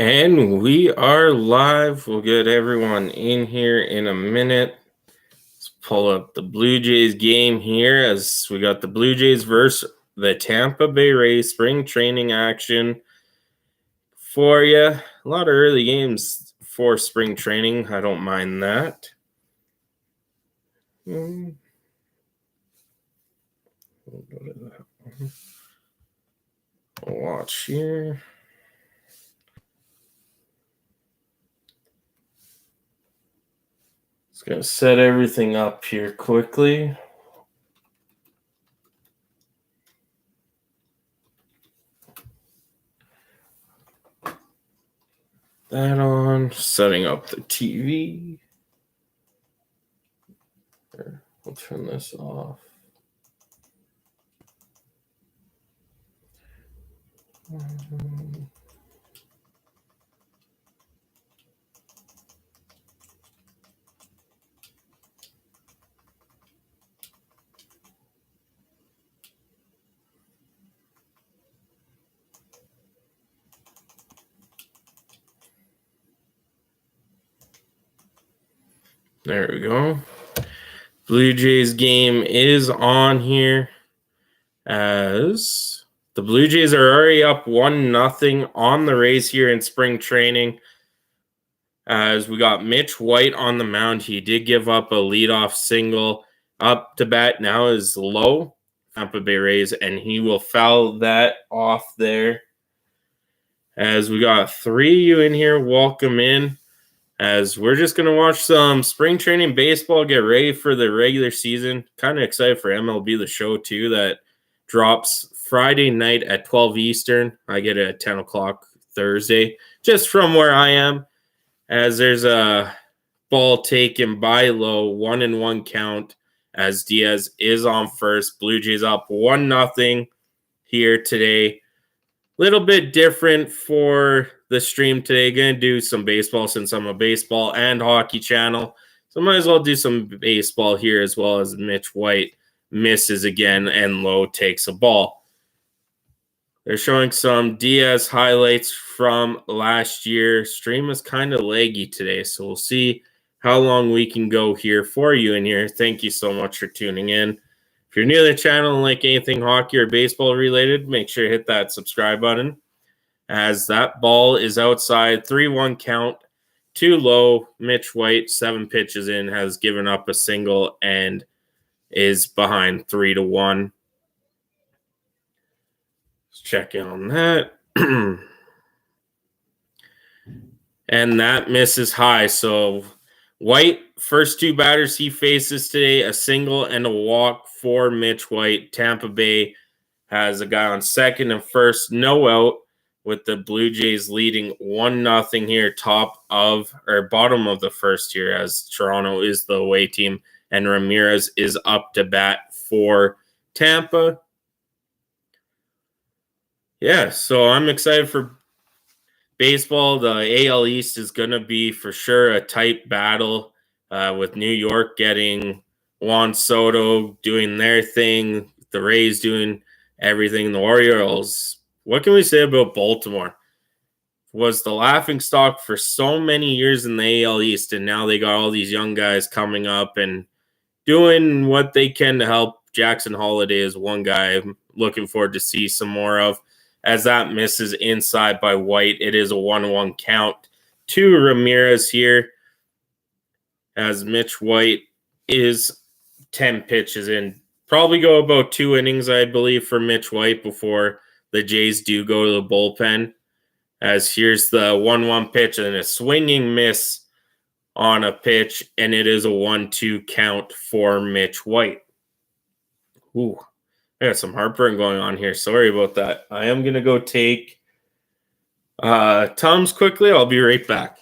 And we are live. We'll get everyone in here in a minute. Let's pull up the Blue Jays game here as we got the Blue Jays versus the Tampa Bay Rays spring training action for you. A lot of early games for spring training. I don't mind that. Watch here. Just going to set everything up here quickly. That on. Setting up the TV. I'll turn this off. There we go. Blue Jays game is on here as the Blue Jays are already up 1-0 on the Rays here in spring training. As we got Mitch White on the mound. He did give up a leadoff single. Up to bat now is Low, Tampa Bay Rays, and he will foul that off there. As we got 3 in here, welcome in. As we're just going to watch some spring training baseball, get ready for the regular season. Kind of excited for MLB The Show, too, that drops Friday night at 12 Eastern. I get it at 10 o'clock Thursday, just from where I am. As there's a ball taken by Low, 1-1 count, as Diaz is on first. Blue Jays up 1-0 here today. Little bit different for the stream today. Going to do some baseball since I'm a baseball and hockey channel. So might as well do some baseball here as well as Mitch White misses again and Low takes a ball. They're showing some Diaz highlights from last year. Stream is kind of laggy today, so we'll see how long we can go here for you in here. Thank you so much for tuning in. If you're new to the channel and like anything hockey or baseball related, make sure to hit that subscribe button. As that ball is outside, 3-1 count, too low. Mitch White, 7 pitches in, has given up a single and is behind 3-1. Let's check in on that. And that misses high. So White, first 2 batters he faces today, a single and a walk for Mitch White. Tampa Bay has a guy on second and first, no out, with the Blue Jays leading 1-0 here, bottom of the first here, as Toronto is the away team and Ramirez is up to bat for Tampa. Yeah, so I'm excited for baseball. The AL East is going to be for sure a tight battle with New York getting Juan Soto doing their thing, the Rays doing everything, the Orioles. What can we say about Baltimore? Was the laughingstock for so many years in the AL East, and now they got all these young guys coming up and doing what they can to help. Jackson Holiday is one guy I'm looking forward to see some more of. As that misses inside by White, it is a 1-1 count to Ramirez here. As Mitch White is 10 pitches in. Probably go about 2 innings, I believe, for Mitch White before the Jays do go to the bullpen. As here's the 1-1 pitch and a swinging miss on a pitch, and it is a 1-2 count for Mitch White. Ooh. I got some heartburn going on here. Sorry about that. I am going to go take Tums quickly. I'll be right back.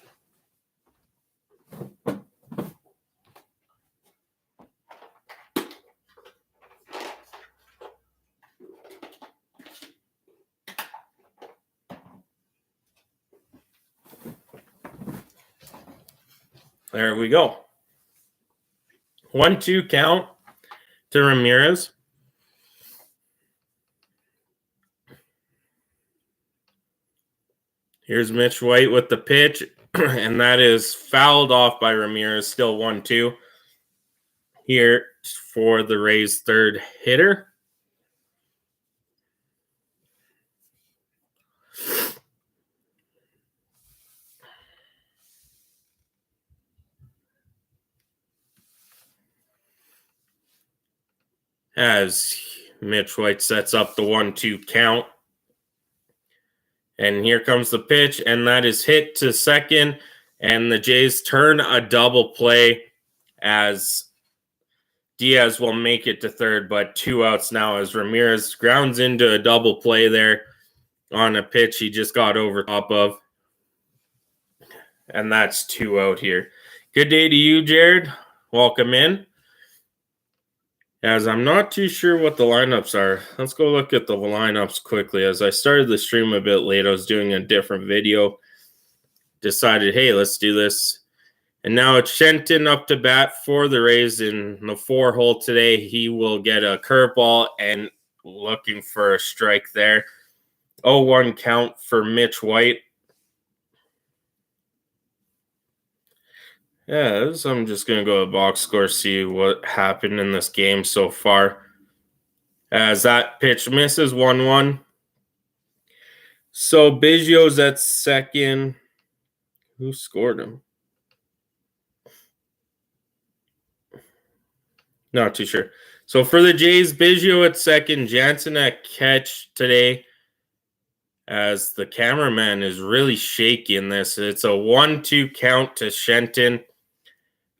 There we go. 1-2 count to Ramirez. Here's Mitch White with the pitch, and that is fouled off by Ramirez. Still 1-2 here for the Rays' third hitter. As Mitch White sets up the 1-2 count. And here comes the pitch, and that is hit to second. And the Jays turn a double play as Diaz will make it to third, but 2 outs now as Ramirez grounds into a double play there on a pitch he just got over top of. And that's 2 out here. Good day to you, Jared. Welcome in. As I'm not too sure what the lineups are. Let's go look at the lineups quickly. As I started the stream a bit late, I was doing a different video. Decided, hey, let's do this. And now it's Shenton up to bat for the Rays in the 4-hole today. He will get a curveball and looking for a strike there. 0-1 count for Mitch White. Yeah, so I'm just going to go to box score, see what happened in this game so far. As that pitch misses 1-1. So Biggio's at second. Who scored him? Not too sure. So for the Jays, Biggio at second, Jansen at catch today. As the cameraman is really shaky in this. It's a 1-2 count to Shenton.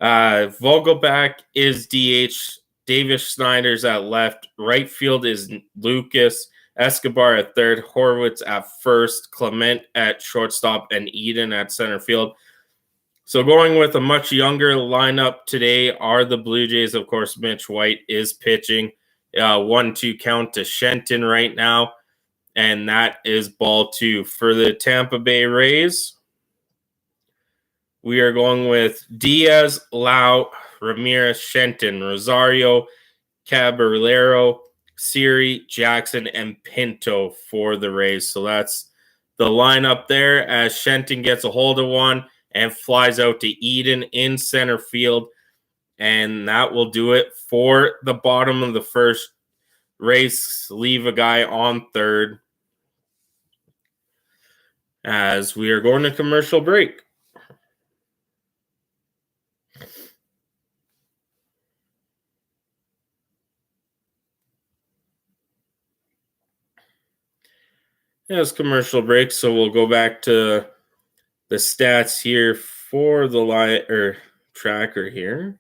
Vogelback is DH. Davis Snyder's at left. Right field is Lucas. Escobar at third. Horwitz at first. Clement at shortstop. And Eden at center field. So going with a much younger lineup today are the Blue Jays. Of course, Mitch White is pitching. 1-2 count to Shenton right now. And that is ball 2. For the Tampa Bay Rays, we are going with Diaz, Lau, Ramirez, Shenton, Rosario, Caballero, Siri, Jackson, and Pinto for the Rays. So that's the lineup there as Shenton gets a hold of one and flies out to Eden in center field. And that will do it for the bottom of the first. Rays leave a guy on third as we are going to commercial break. Yeah, it's commercial break, so we'll go back to the stats here for the tracker here.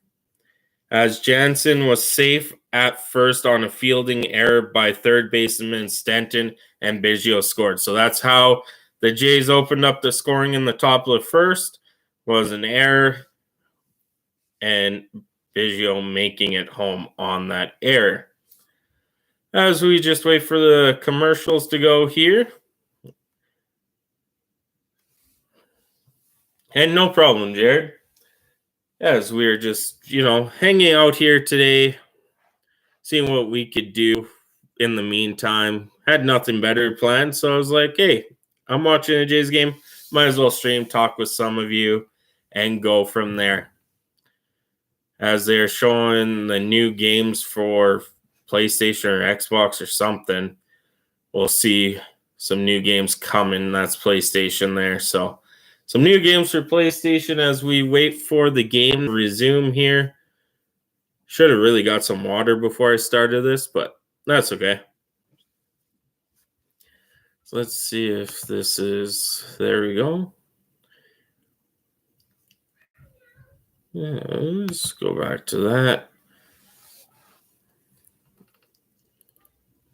As Jansen was safe at first on a fielding error by third baseman Stanton, and Biggio scored. So that's how the Jays opened up the scoring in the top of the first, was an error, and Biggio making it home on that error. As we just wait for the commercials to go here. And no problem, Jared. As we are just, hanging out here today, seeing what we could do in the meantime. Had nothing better planned, so I was like, hey, I'm watching a Jays game. Might as well stream, talk with some of you, and go from there. As they're showing the new games for PlayStation or Xbox or something, we'll see some new games coming. That's PlayStation there. So some new games for PlayStation as we wait for the game to resume here. Should have really got some water before I started this, but that's okay. So let's see if this is, there we go. Yeah, let's go back to that.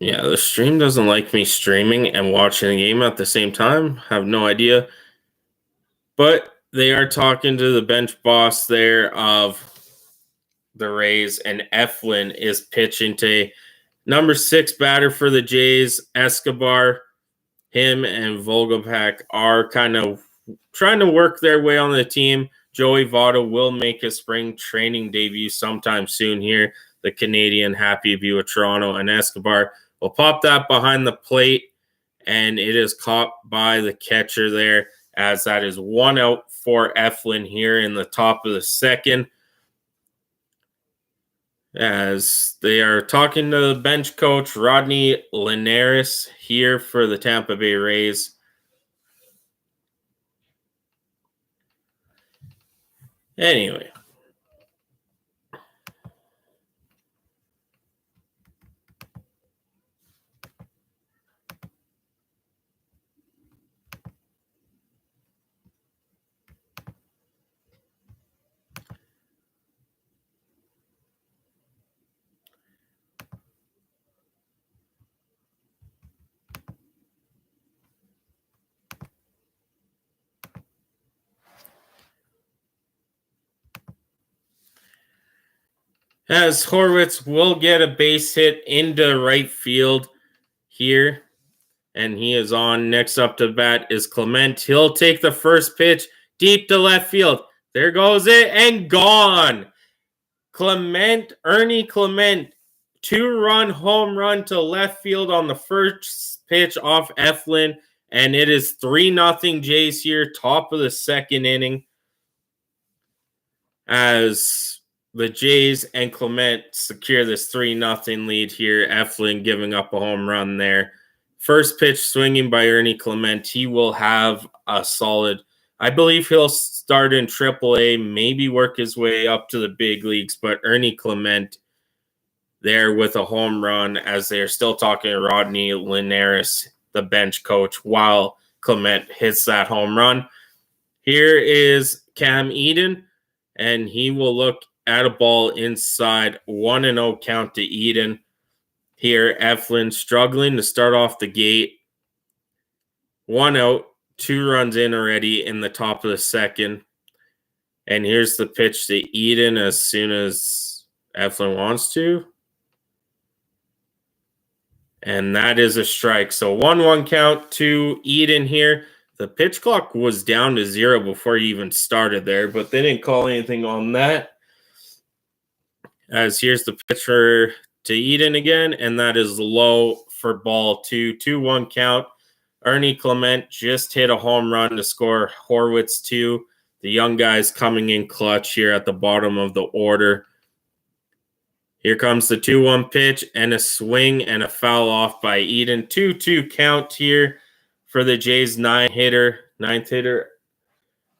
Yeah, the stream doesn't like me streaming and watching a game at the same time. I have no idea. But they are talking to the bench boss there of the Rays, and Eflin is pitching to number 6 batter for the Jays, Escobar. Him and Vogelback are kind of trying to work their way on the team. Joey Votto will make a spring training debut sometime soon here. The Canadian happy to be with Toronto, and Escobar will pop that behind the plate and it is caught by the catcher there, as that is 1 out for Eflin here in the top of the second, as they are talking to the bench coach, Rodney Linares, here for the Tampa Bay Rays. Anyway. As Horwitz will get a base hit into right field here, and he is on. Next up to bat is Clement. He'll take the first pitch deep to left field. There goes it, and gone. Ernie Clement, 2-run home run to left field on the first pitch off Eflin, and it is 3-0 Jays here, top of the second inning, as the Jays and Clement secure this 3-0 lead here. Eflin giving up a home run there. First pitch swinging by Ernie Clement. He will have a solid, I believe he'll start in AAA, maybe work his way up to the big leagues, but Ernie Clement there with a home run, as they're still talking to Rodney Linares, the bench coach, while Clement hits that home run. Here is Cam Eden, and he will look at a ball inside. 1-0 count to Eden. Here, Eflin struggling to start off the gate. 1 out, 2 runs in already in the top of the second. And here's the pitch to Eden as soon as Eflin wants to. And that is a strike. So 1-1 count to Eden here. The pitch clock was down to 0 before he even started there, but they didn't call anything on that. As here's the pitcher to Eden again, and that is low for ball 2. 2-1 count. Ernie Clement just hit a home run to score Horwitz 2. The young guys coming in clutch here at the bottom of the order. Here comes the 2-1 pitch, and a swing and a foul off by Eden. 2-2 count here for the Jays' ninth hitter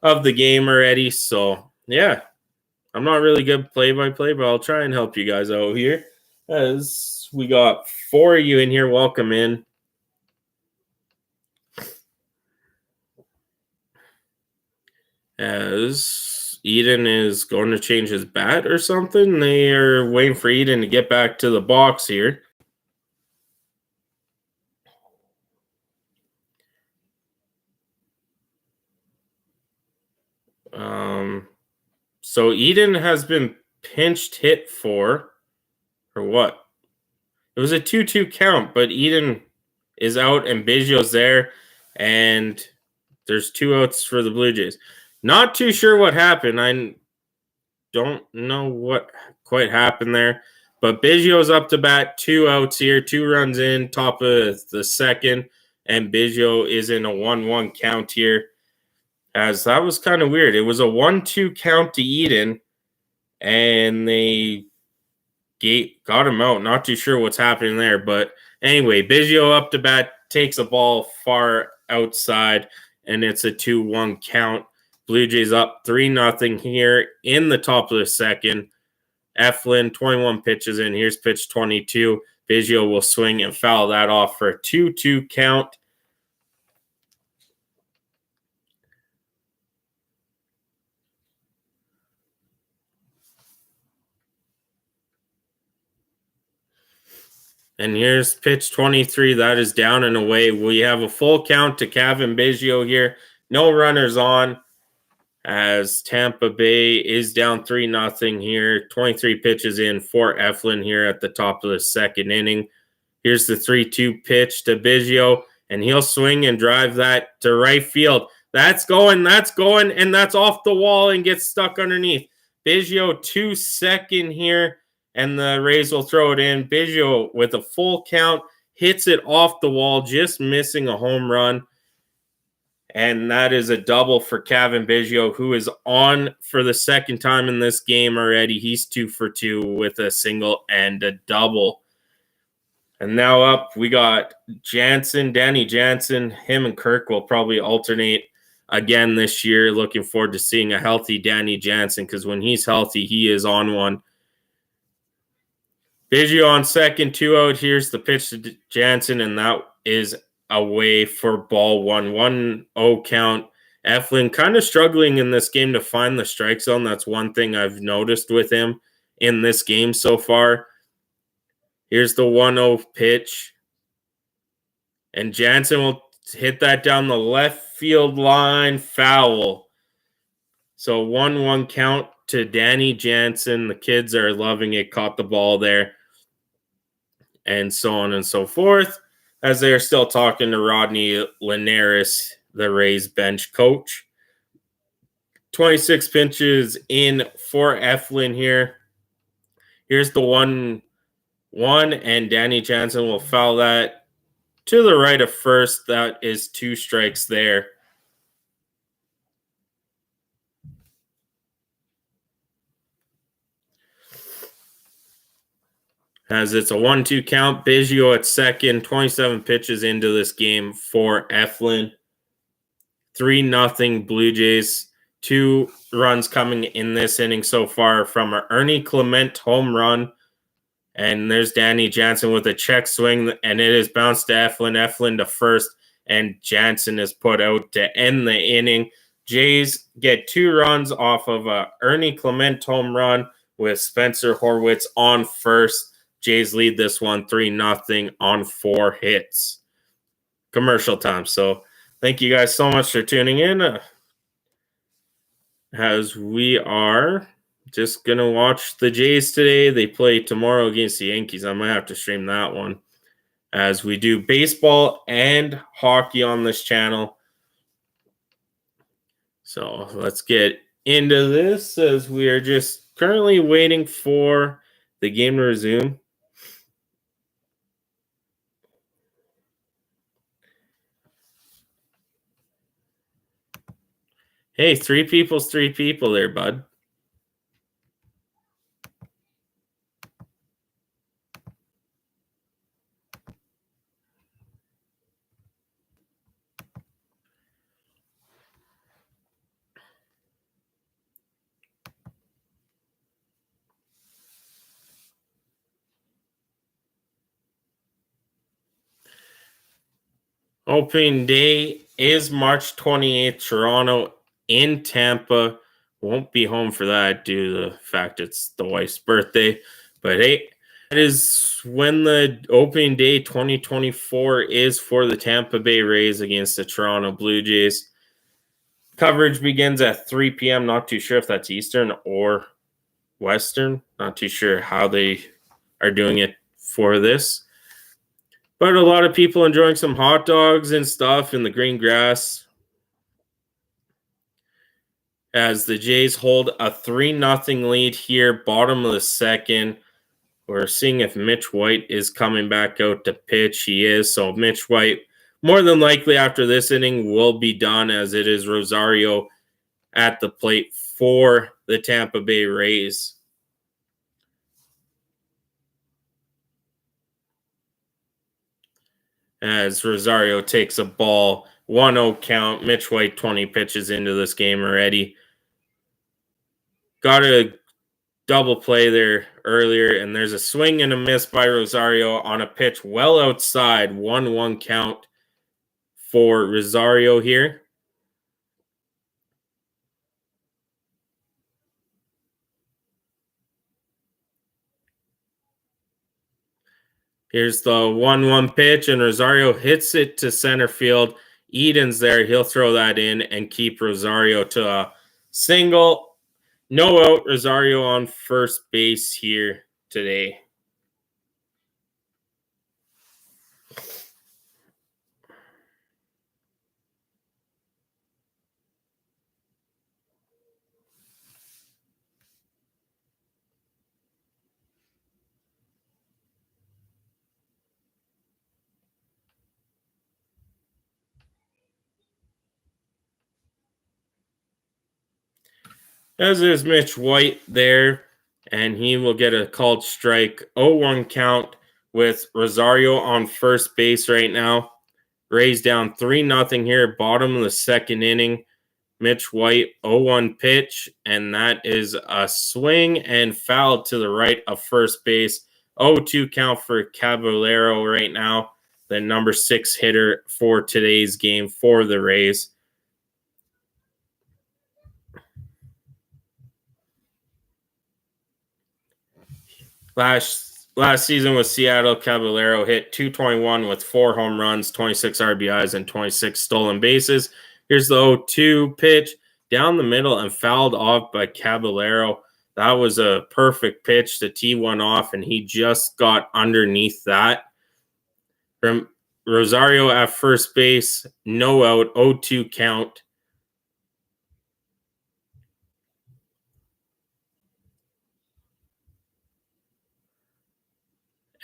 of the game already. So, yeah, I'm not really good play-by-play, but I'll try and help you guys out here. As we got 4 of you in here, welcome in. As Eden is going to change his bat or something. They are waiting for Eden to get back to the box here. So Eden has been pinched hit for what? It was a 2-2 count, but Eden is out and Biggio's there, and there's 2 outs for the Blue Jays. Not too sure what happened. I don't know what quite happened there, but Biggio's up to bat, 2 outs here, 2 runs in, top of the second, and Biggio is in a 1-1 count here. As that was kind of weird. It was a 1-2 count to Eden, and they got him out. Not too sure what's happening there, but anyway, Biggio up to bat, takes a ball far outside, and it's a 2-1 count. Blue Jays up 3-0 here in the top of the second. Eflin, 21 pitches in. Here's pitch 22. Biggio will swing and foul that off for a 2-2 count. And here's pitch 23. That is down and away. We have a full count to Kevin Biggio here. No runners on, as Tampa Bay is down 3-0 here. 23 pitches in for Eflin here at the top of the second inning. Here's the 3-2 pitch to Biggio, and he'll swing and drive that to right field. That's going, and that's off the wall and gets stuck underneath. Biggio 2-2 here, and the Rays will throw it in. Biggio with a full count. hits it off the wall, just missing a home run. And that is a double for Cavan Biggio, who is on for the second time in this game already. He's 2 for 2 with a single and a double. And now up, we got Danny Jansen. Him and Kirk will probably alternate again this year. Looking forward to seeing a healthy Danny Jansen, because when he's healthy, he is on one. Biggio on second, 2 out. Here's the pitch to Jansen, and that is away for ball one. 1-0 count. Eflin kind of struggling in this game to find the strike zone. That's one thing I've noticed with him in this game so far. Here's the 1-0 pitch. And Jansen will hit that down the left field line, foul. So 1-1 count to Danny Jansen. The kids are loving it, caught the ball there, and so on and so forth, as they are still talking to Rodney Linares, the Rays bench coach. 26 pitches in for Eflin here. Here's the 1-1, and Danny Jansen will foul that to the right of first. That is 2 strikes there. As it's a 1-2 count. Biggio at second. 27 pitches into this game for Eflin. 3-0 Blue Jays. 2 runs coming in this inning so far from an Ernie Clement home run. And there's Danny Jansen with a check swing, and it is bounced to Eflin. Eflin to first, and Jansen is put out to end the inning. Jays get 2 runs off of a Ernie Clement home run with Spencer Horwitz on first. Jays lead this one 3-0 on 4 hits. Commercial time. So thank you guys so much for tuning in. As we are just going to watch the Jays today. They play tomorrow against the Yankees. I might have to stream that one, as we do baseball and hockey on this channel. So let's get into this, as we are just currently waiting for the game to resume. Hey, 3 people's 3 people there, bud. Opening day is March 28th. Toronto in Tampa. Won't be home for that due to the fact it's the wife's birthday. But hey, that is when the opening day 2024 is for the Tampa Bay Rays against the Toronto Blue Jays. Coverage begins at 3 p.m. Not too sure if that's Eastern or Western. Not too sure how they are doing it for this. But a lot of people enjoying some hot dogs and stuff in the green grass, as the Jays hold a 3-0 lead here, bottom of the second. We're seeing if Mitch White is coming back out to pitch. He is. So Mitch White, more than likely after this inning, will be done, as it is Rosario at the plate for the Tampa Bay Rays. As Rosario takes a ball, 1-0 count. Mitch White 20 pitches into this game already. Got a double play there earlier, and there's a swing and a miss by Rosario on a pitch well outside. 1-1 count for Rosario here. Here's the 1-1 pitch, and Rosario hits it to center field. Eden's there. He'll throw that in and keep Rosario to a single. No out. Rosario on first base here today. As there's Mitch White there, and he will get a called strike. 0-1 count with Rosario on first base right now. Rays down 3-0 here, bottom of the second inning. Mitch White, 0-1 pitch, and that is a swing and foul to the right of first base. 0-2 count for Caballero right now, the number 6 hitter for today's game for the Rays. Last season with Seattle, Caballero hit .221 with 4 home runs, 26 RBIs, and 26 stolen bases. Here's the 0-2 pitch down the middle and fouled off by Caballero. That was a perfect pitch to tee one off, and he just got underneath that. From Rosario at first base, no out, 0-2 count.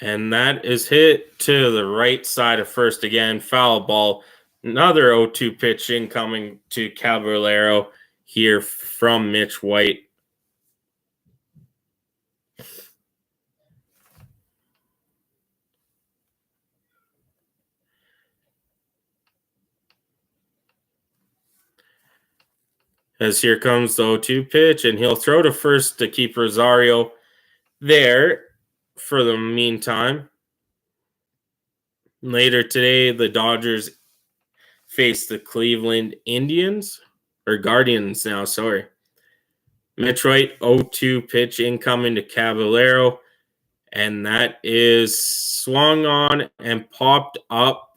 And that is hit to the right side of first again. Foul ball. Another 0-2 pitch incoming to Caballero here from Mitch White. As here comes the 0-2 pitch, and he'll throw to first to keep Rosario there for the meantime. Later today, the Dodgers face the Cleveland Indians, or Guardians now, sorry. Mitch White, 0-2 pitch incoming to Caballero, and that is swung on and popped up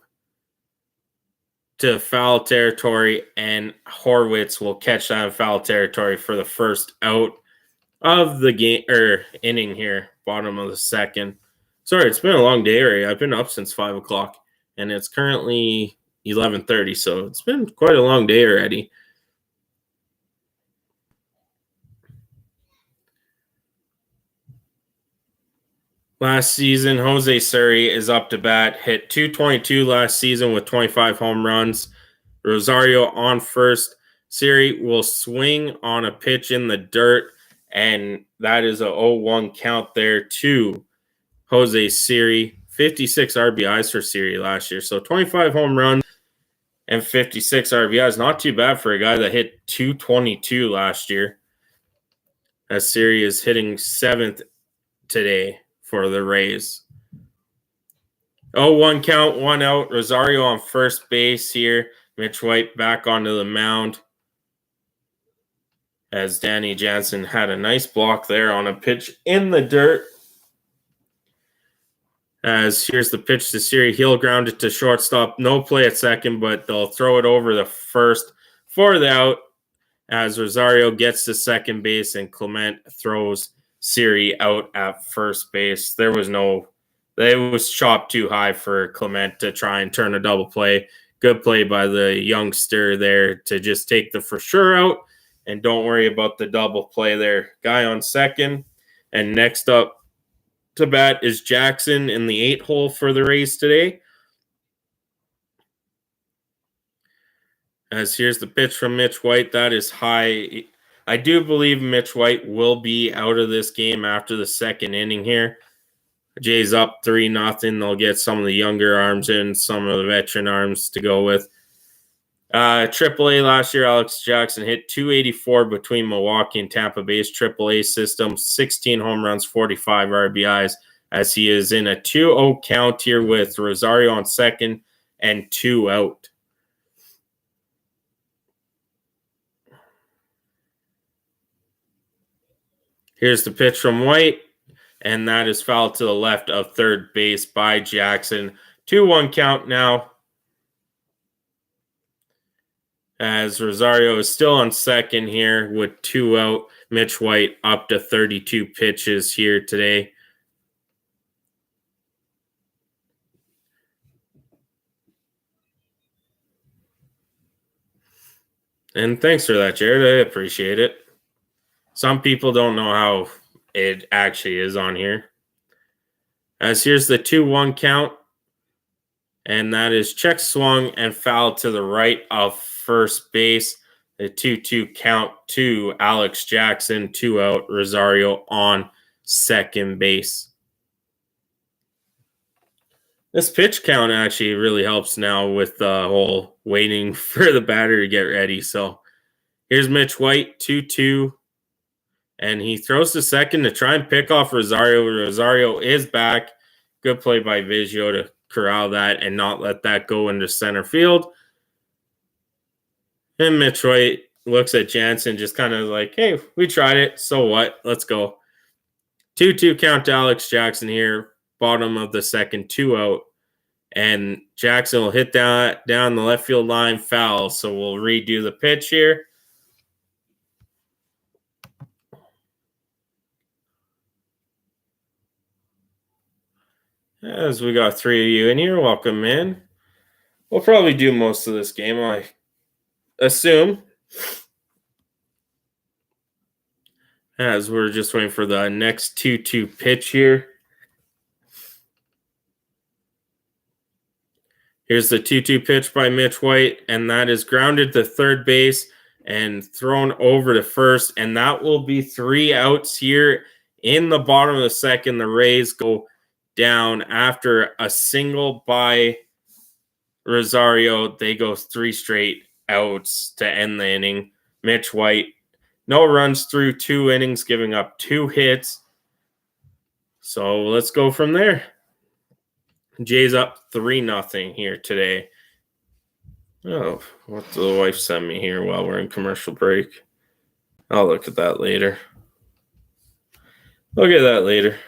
to foul territory, and Horwitz will catch that in foul territory for the first out of the game or inning here, bottom of the second. Sorry, it's been a long day, Ray. I've been up since 5 o'clock, and it's currently 11:30, so it's been quite a long day already. Last season, Jose Suri is up to bat, hit .222 last season with 25 home runs. Rosario on first. Suri will swing on a pitch in the dirt, and that is a 0-1 count there to Jose Suri. 56 RBIs for Suri last year. So 25 home runs and 56 RBIs. Not too bad for a guy that hit .222 last year. As Suri is hitting 7th today for the Rays. 0-1 count, 1 out. Rosario on first base here. Mitch White back onto the mound. As Danny Jansen had a nice block there on a pitch in the dirt. As here's the pitch to Suri. He'll ground it to shortstop. No play at second, but they'll throw it over the first for the out. As Rosario gets to second base and Clement throws Suri out at first base. It was chopped too high for Clement to try and turn a double play. Good play by the youngster there to just take the for sure out and don't worry about the double play there. Guy on second. And next up to bat is Jackson in the 8 hole for the Rays today. As here's the pitch from Mitch White. That is high. I do believe Mitch White will be out of this game after the second inning here. Jays up 3-0. They'll get some of the younger arms in, some of the veteran arms to go with. AAA last year, Alex Jackson hit .284 between Milwaukee and Tampa Bay's AAA system, 16 home runs, 45 RBIs, as he is in a 2-0 count here with Rosario on second and 2 out. Here's the pitch from White, and that is fouled to the left of third base by Jackson. 2-1 count now. As Rosario is still on second here with 2 out. Mitch White up to 32 pitches here today. And thanks for that, Jared. I appreciate it. Some people don't know how it actually is on here. As here's the 2-1 count. And that is check swung and foul to the right of first base. A 2-2 count to Alex Jackson, 2 out, Rosario on second base. This pitch count actually really helps now with the whole waiting for the batter to get ready. So here's Mitch White, 2-2. And he throws to second to try and pick off Rosario. Rosario is back. Good play by Vigio to corral that and not let that go into center field. And Mitch White looks at Jansen just kind of like, hey, we tried it. So what? Let's go. 2-2 count to Alex Jackson here. Bottom of the second, 2 out. And Jackson will hit that down the left field line, foul. So we'll redo the pitch here. As we got 3 of you in here, welcome in. We'll probably do most of this game, I assume. As we're just waiting for the next 2-2 pitch here. Here's the 2-2 pitch by Mitch White, and that is grounded to third base and thrown over to first. And that will be 3 outs here in the bottom of the second. The Rays go down after a single by Rosario. They go 3 straight outs to end the inning. Mitch White, no runs through 2 innings, giving up 2 hits. So let's go from there. Jays up 3-0 here today. Oh, what did the wife send me here while we're in commercial break? I'll look at that later. Look at that later.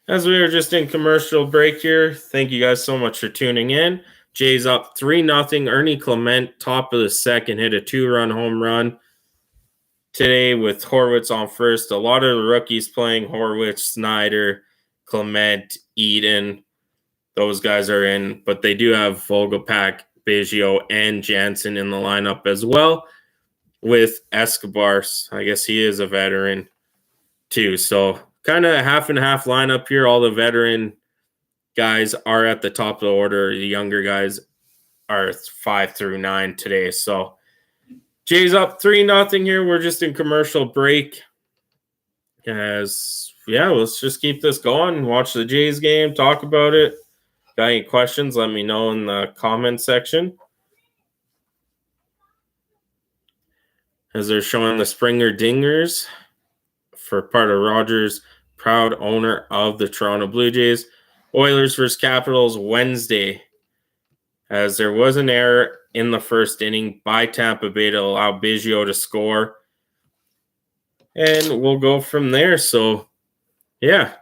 As we were just in commercial break here, thank you guys so much for tuning in. Jays up 3-0. Ernie Clement, top of the second, hit a 2-run home run today with Horwitz on first. A lot of the rookies playing. Horwitz, Snyder, Clement, Eden. Those guys are in, but they do have Vogelpack, Biggio, and Jansen in the lineup as well with Escobar. I guess he is a veteran too. So kind of half and half lineup here. All the veteran guys are at the top of the order. The younger guys are 5 through 9 today. So Jays up 3-0 here. We're just in commercial break. Let's just keep this going. Watch the Jays game. Talk about it. Got any questions? Let me know in the comment section. As they're showing the Springer Dingers for part of Rogers, proud owner of the Toronto Blue Jays. Oilers versus Capitals Wednesday. As there was an error in the first inning by Tampa Bay to allow Biggio to score. And we'll go from there. So, yeah.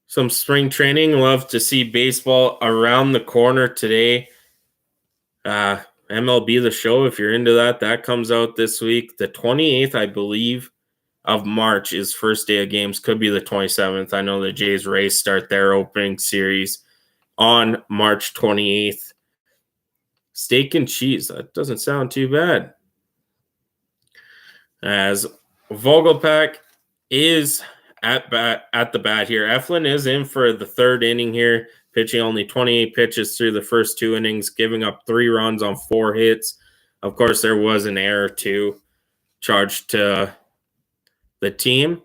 Some spring training. Love to see baseball around the corner today. MLB The Show, if you're into that, that comes out this week. The 28th, I believe, of March is first day of games. Could be the 27th. I know the Jays Rays start their opening series on March 28th. Steak and cheese. That doesn't sound too bad. As Vogelpack is at the bat here. Eflin is in for the third inning here, pitching only 28 pitches through the first 2 innings, giving up 3 runs on 4 hits. Of course, there was an error too charged to the team.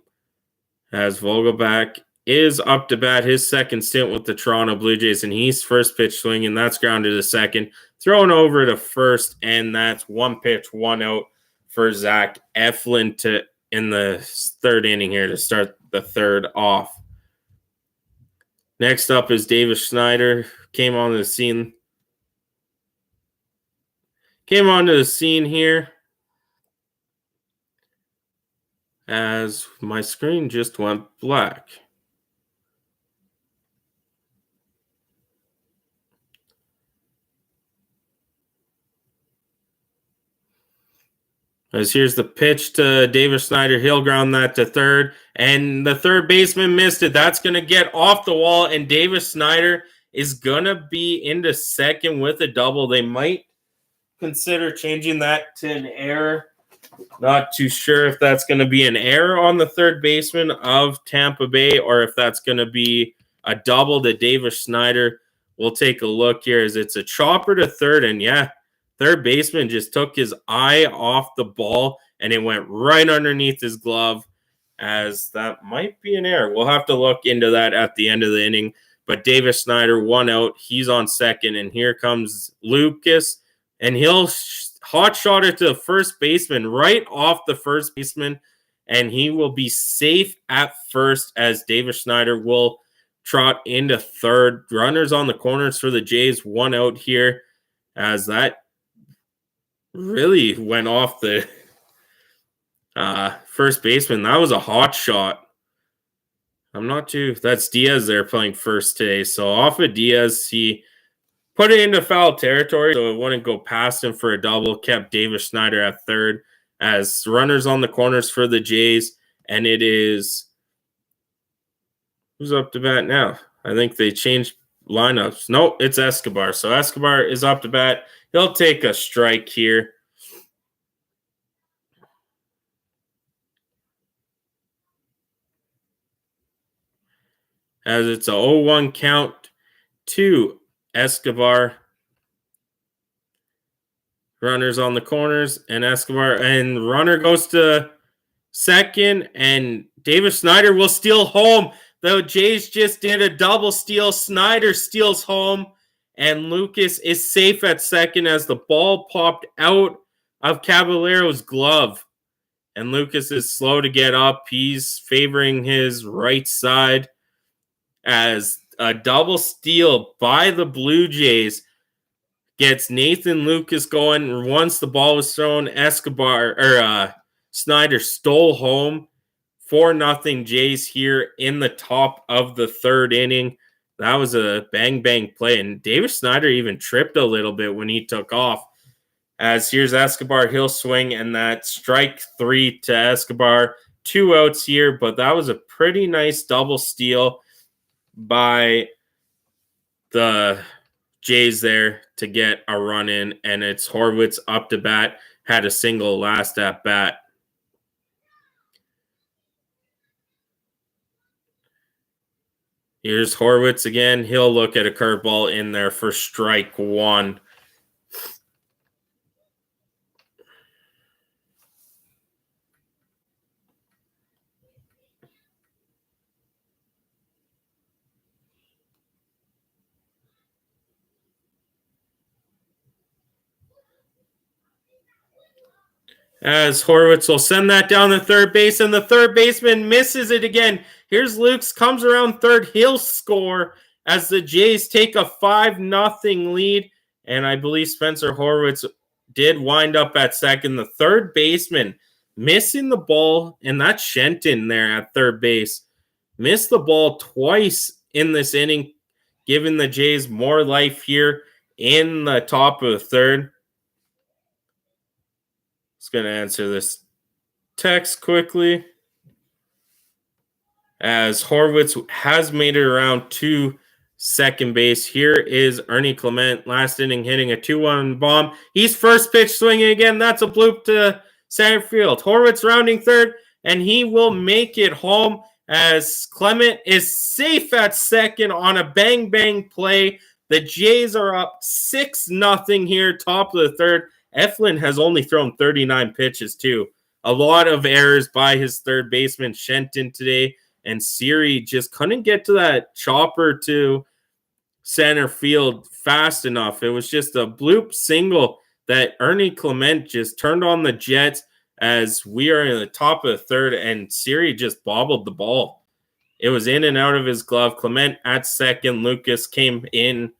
As Vogelback is up to bat his second stint with the Toronto Blue Jays, and he's first pitch swinging. That's grounded to second, thrown over to first, and that's 1 pitch, 1 out for Zach Eflin in the third inning here to start the third off. Next up is Davis Schneider. Came onto the scene here as my screen just went black. As here's the pitch to Davis Schneider. He'll ground that to third, and the third baseman missed it. That's going to get off the wall, and Davis Schneider is going to be into second with a double. They might consider changing that to an error. Not too sure if that's going to be an error on the third baseman of Tampa Bay or if that's going to be a double to Davis Schneider. we'll take a look here as it's a chopper to third. And yeah, third baseman just took his eye off the ball and it went right underneath his glove, as that might be an error. We'll have to look into that at the end of the inning. But Davis Snyder, 1 out. He's on second. And here comes Lucas. And he'll hot shot it to the first baseman, right off the first baseman. And he will be safe at first as Davis Snyder will trot into third. Runners on the corners for the Jays, 1 out here, as that really went off the first baseman. That was a hot shot. That's Diaz there playing first today. So off of Diaz, he put it into foul territory, so it wouldn't go past him for a double. Kept Davis Snyder at third as runners on the corners for the Jays. And it is, who's up to bat now? I think they changed lineups. No, it's Escobar. So Escobar is up to bat. He'll take a strike here. As it's a 0-1 count to Escobar. Runners on the corners, and Escobar, and runner goes to second, and Davis Snyder will steal home. The Jays just did a double steal. Snyder steals home, and Lucas is safe at second as the ball popped out of Caballero's glove. And Lucas is slow to get up. He's favoring his right side as a double steal by the Blue Jays gets Nathan Lucas going. Once the ball was thrown, Snyder stole home. 4-0 Jays here in the top of the third inning. That was a bang play, and Davis Snyder even tripped a little bit when he took off. As here's Escobar, he'll swing, and that strike 3 to Escobar. 2 outs here, but that was a pretty nice double steal by the Jays there to get a run in, and it's Horwitz up to bat, had a single last at bat. Here's Horwitz again. He'll look at a curveball in there for strike 1. As Horwitz will send that down the third base, and the third baseman misses it again. Here's Lukes, comes around third. He'll score as the Jays take a 5-0 lead. And I believe Spencer Horwitz did wind up at second. The third baseman missing the ball, and that's Shenton there at third base. Missed the ball twice in this inning, giving the Jays more life here in the top of the third. Just going to answer this text quickly. As Horwitz has made it around to second base. Here is Ernie Clement, last inning, hitting a 2-1 bomb. He's first pitch swinging again. That's a bloop to center field. Horwitz rounding third, and he will make it home as Clement is safe at second on a bang play. The Jays are up 6-0 here, top of the third. Eflin has only thrown 39 pitches, too. A lot of errors by his third baseman, Shenton, today. And Siri just couldn't get to that chopper to center field fast enough. It was just a bloop single that Ernie Clement just turned on the Jets as we are in the top of the third, and Siri just bobbled the ball. It was in and out of his glove. Clement at second. Lucas came in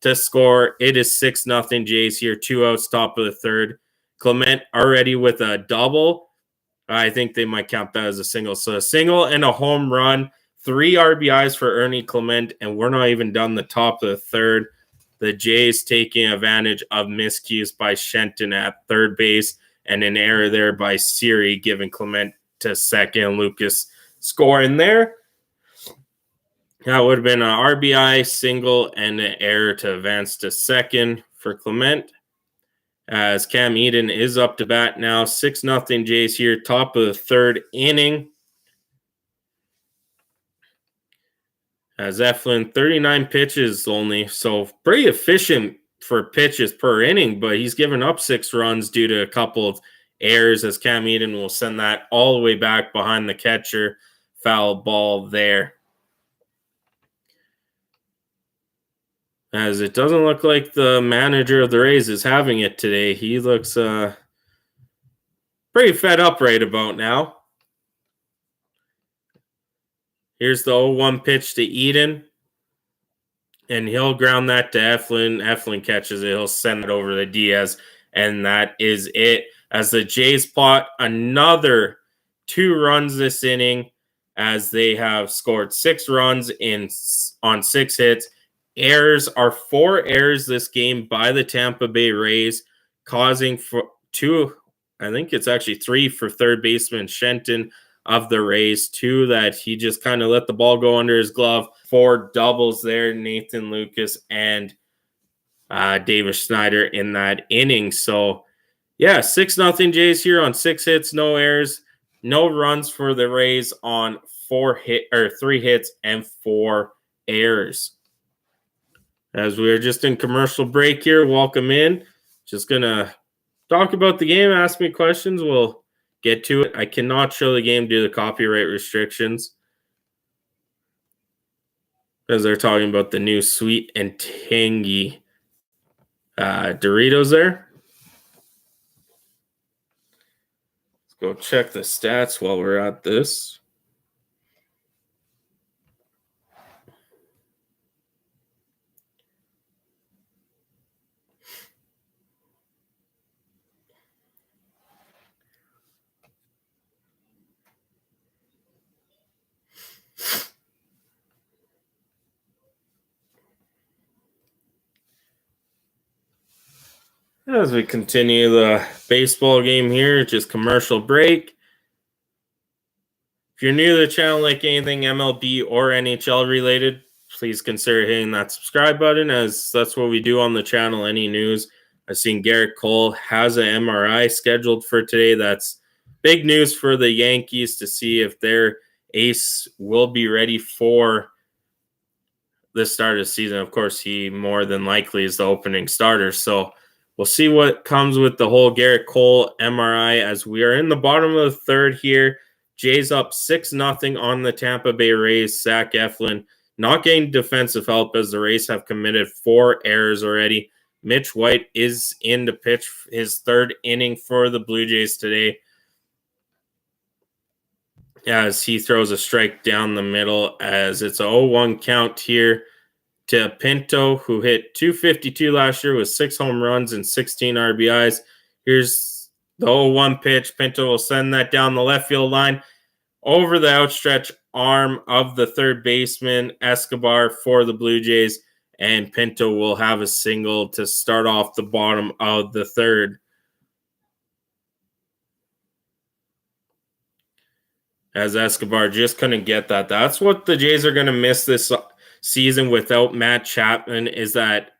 to score. It is 6-0 Jays here. 2 outs, top of the third. Clement already with a double. I think they might count that as a single. So a single and a home run. 3 RBIs for Ernie Clement, and we're not even done the top of the third. The Jays taking advantage of miscues by Shenton at third base and an error there by Siri, giving Clement to second. Lucas scoring there. That would have been an RBI single and an error to advance to second for Clement. As Cam Eden is up to bat now. 6-0 Jays here, top of the third inning. As Eflin, 39 pitches only, so pretty efficient for pitches per inning, but he's given up 6 runs due to a couple of errors as Cam Eden will send that all the way back behind the catcher. Foul ball there. As it doesn't look like the manager of the Rays is having it today. He looks pretty fed up right about now. Here's the 0-1 pitch to Eden. And he'll ground that to Eflin. Eflin catches it. He'll send it over to Diaz. And that is it. As the Jays plot another 2 runs this inning, as they have scored 6 runs on 6 hits. Errors are 4 errors this game by the Tampa Bay Rays, causing for 2, I think it's actually 3 for third baseman Shenton of the Rays, 2 that he just kind of let the ball go under his glove. 4 doubles there, Nathan Lucas and Davis Schneider in that inning. So, yeah, 6-0 Jays here on 6 hits, no errors, no runs for the Rays on 3 hits and 4 errors. As we're just in commercial break here, welcome in. Just gonna talk about the game, ask me questions. We'll get to it. I cannot show the game due to copyright restrictions, as they're talking about the new sweet and tangy Doritos there. Let's go check the stats while we're at this. As we continue the baseball game here, just commercial break. If you're new to the channel, like anything MLB or NHL related, please consider hitting that subscribe button, as that's what we do on the channel. Any news. I've seen Garrett Cole has an MRI scheduled for today. That's big news for the Yankees to see if their ace will be ready for the start of the season. Of course, he more than likely is the opening starter. So we'll see what comes with the whole Garrett Cole MRI, as we are in the bottom of the third here. Jays up 6-0 on the Tampa Bay Rays. Zach Eflin not getting defensive help, as the Rays have committed 4 errors already. Mitch White is in to pitch his 3rd inning for the Blue Jays today, as he throws a strike down the middle, as it's a 0-1 count here to Pinto, who hit .252 last year with 6 home runs and 16 RBIs. Here's the 0-1 pitch. Pinto will send that down the left field line over the outstretched arm of the third baseman, Escobar, for the Blue Jays, and Pinto will have a single to start off the bottom of the third. As Escobar just couldn't get that. That's what the Jays are going to miss this season without Matt Chapman, is that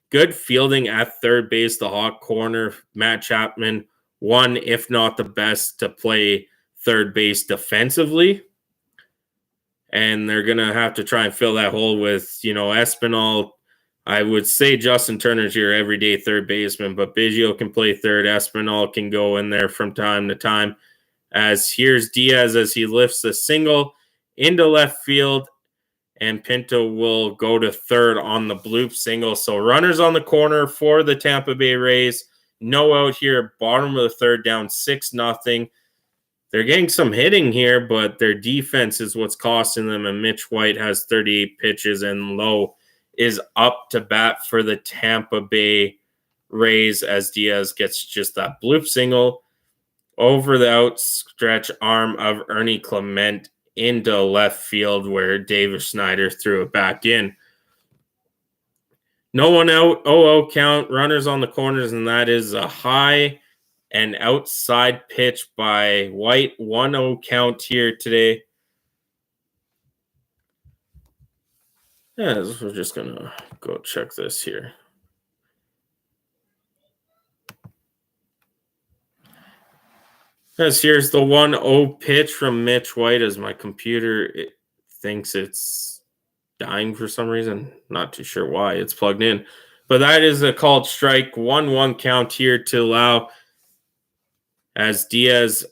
good fielding at third base, the hot corner. Matt Chapman, one, if not the best, to play third base defensively. And they're going to have to try and fill that hole with, Espinal. I would say Justin Turner's your everyday third baseman, but Biggio can play third. Espinal can go in there from time to time. As here's Diaz as he lifts a single into left field, and Pinto will go to third on the bloop single. So runners on the corner for the Tampa Bay Rays. No out here, bottom of the third, down 6-0. They're getting some hitting here, but their defense is what's costing them. And Mitch White has 38 pitches, and Lowe is up to bat for the Tampa Bay Rays, as Diaz gets just that bloop single over the outstretched arm of Ernie Clement into left field, where Davis Schneider threw it back in. No one out, 0-0 count, runners on the corners, and that is a high and outside pitch by White. 1-0 count here today. Yeah, we're just going to go check this here. As here's the 1-0 pitch from Mitch White, as my computer thinks it's dying for some reason. Not too sure why it's plugged in. But that is a called strike. 1-1 count here to allow as Diaz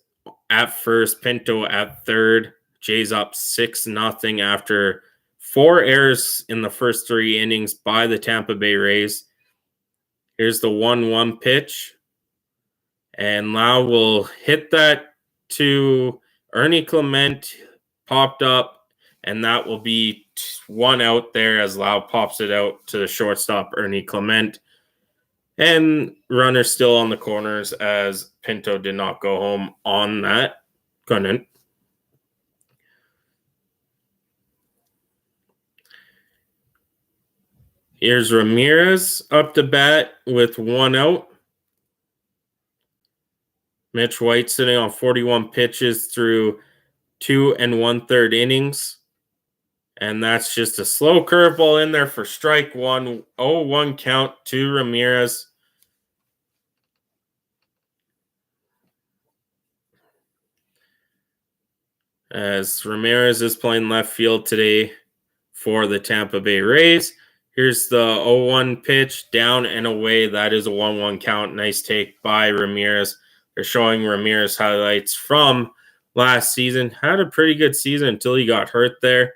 at first, Pinto at third. Jays up 6-0 after 4 errors in the first 3 innings by the Tampa Bay Rays. Here's the 1-1 pitch. And Lau will hit that to Ernie Clement, popped up, and that will be 1 out there as Lau pops it out to the shortstop, Ernie Clement. And runner still on the corners as Pinto did not go home on that. Couldn't. Here's Ramirez up to bat with 1 out. Mitch White sitting on 41 pitches through 2 1/3 innings. And that's just a slow curveball in there for strike 1. 0-1 count to Ramirez. As Ramirez is playing left field today for the Tampa Bay Rays. Here's the 0-1 pitch, down and away. That is a 1-1 count. Nice take by Ramirez. They're showing Ramirez highlights from last season. Had a pretty good season until he got hurt there.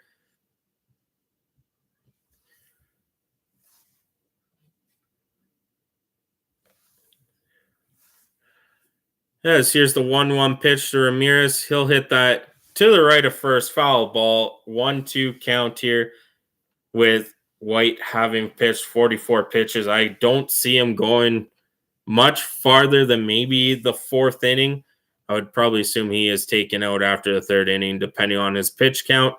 Yes, here's the 1-1 pitch to Ramirez. He'll hit that to the right of first, foul ball. 1-2 count here with White having pitched 44 pitches. I don't see him going much farther than maybe the 4th inning. I would probably assume he is taken out after the 3rd inning, depending on his pitch count.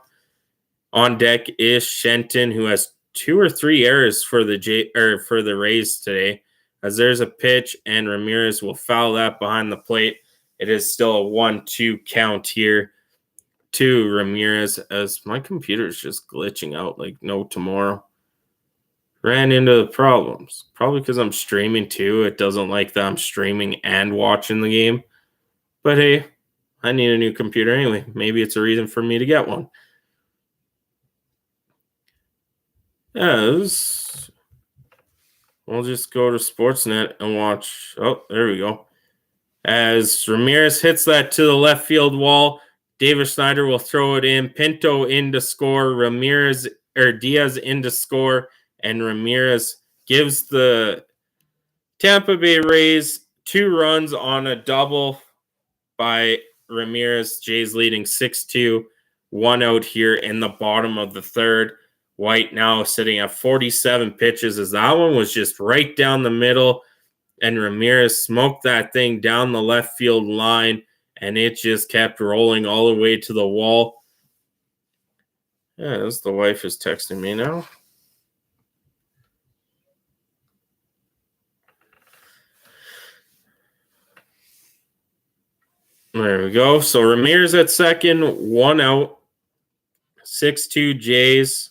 On deck is Shenton, who has 2 or 3 errors for the Rays today. As there's a pitch, and Ramirez will foul that behind the plate. It is still a 1-2 count here to Ramirez, as my computer is just glitching out like no tomorrow. Ran into the problems. Probably because I'm streaming too. It doesn't like that I'm streaming and watching the game. But hey, I need a new computer anyway. Maybe it's a reason for me to get one. As we'll just go to Sportsnet and watch. Oh, there we go. As Ramirez hits that to the left field wall, David Schneider will throw it in. Pinto in to score. Diaz in to score. And Ramirez gives the Tampa Bay Rays 2 runs on a double by Ramirez. Jays leading 6-2. 1 out here in the bottom of the 3rd. White now sitting at 47 pitches, as that one was just right down the middle. And Ramirez smoked that thing down the left field line, and it just kept rolling all the way to the wall. Yeah, the wife is texting me now. There we go. So Ramirez at second, 1 out. 6-2 Jays.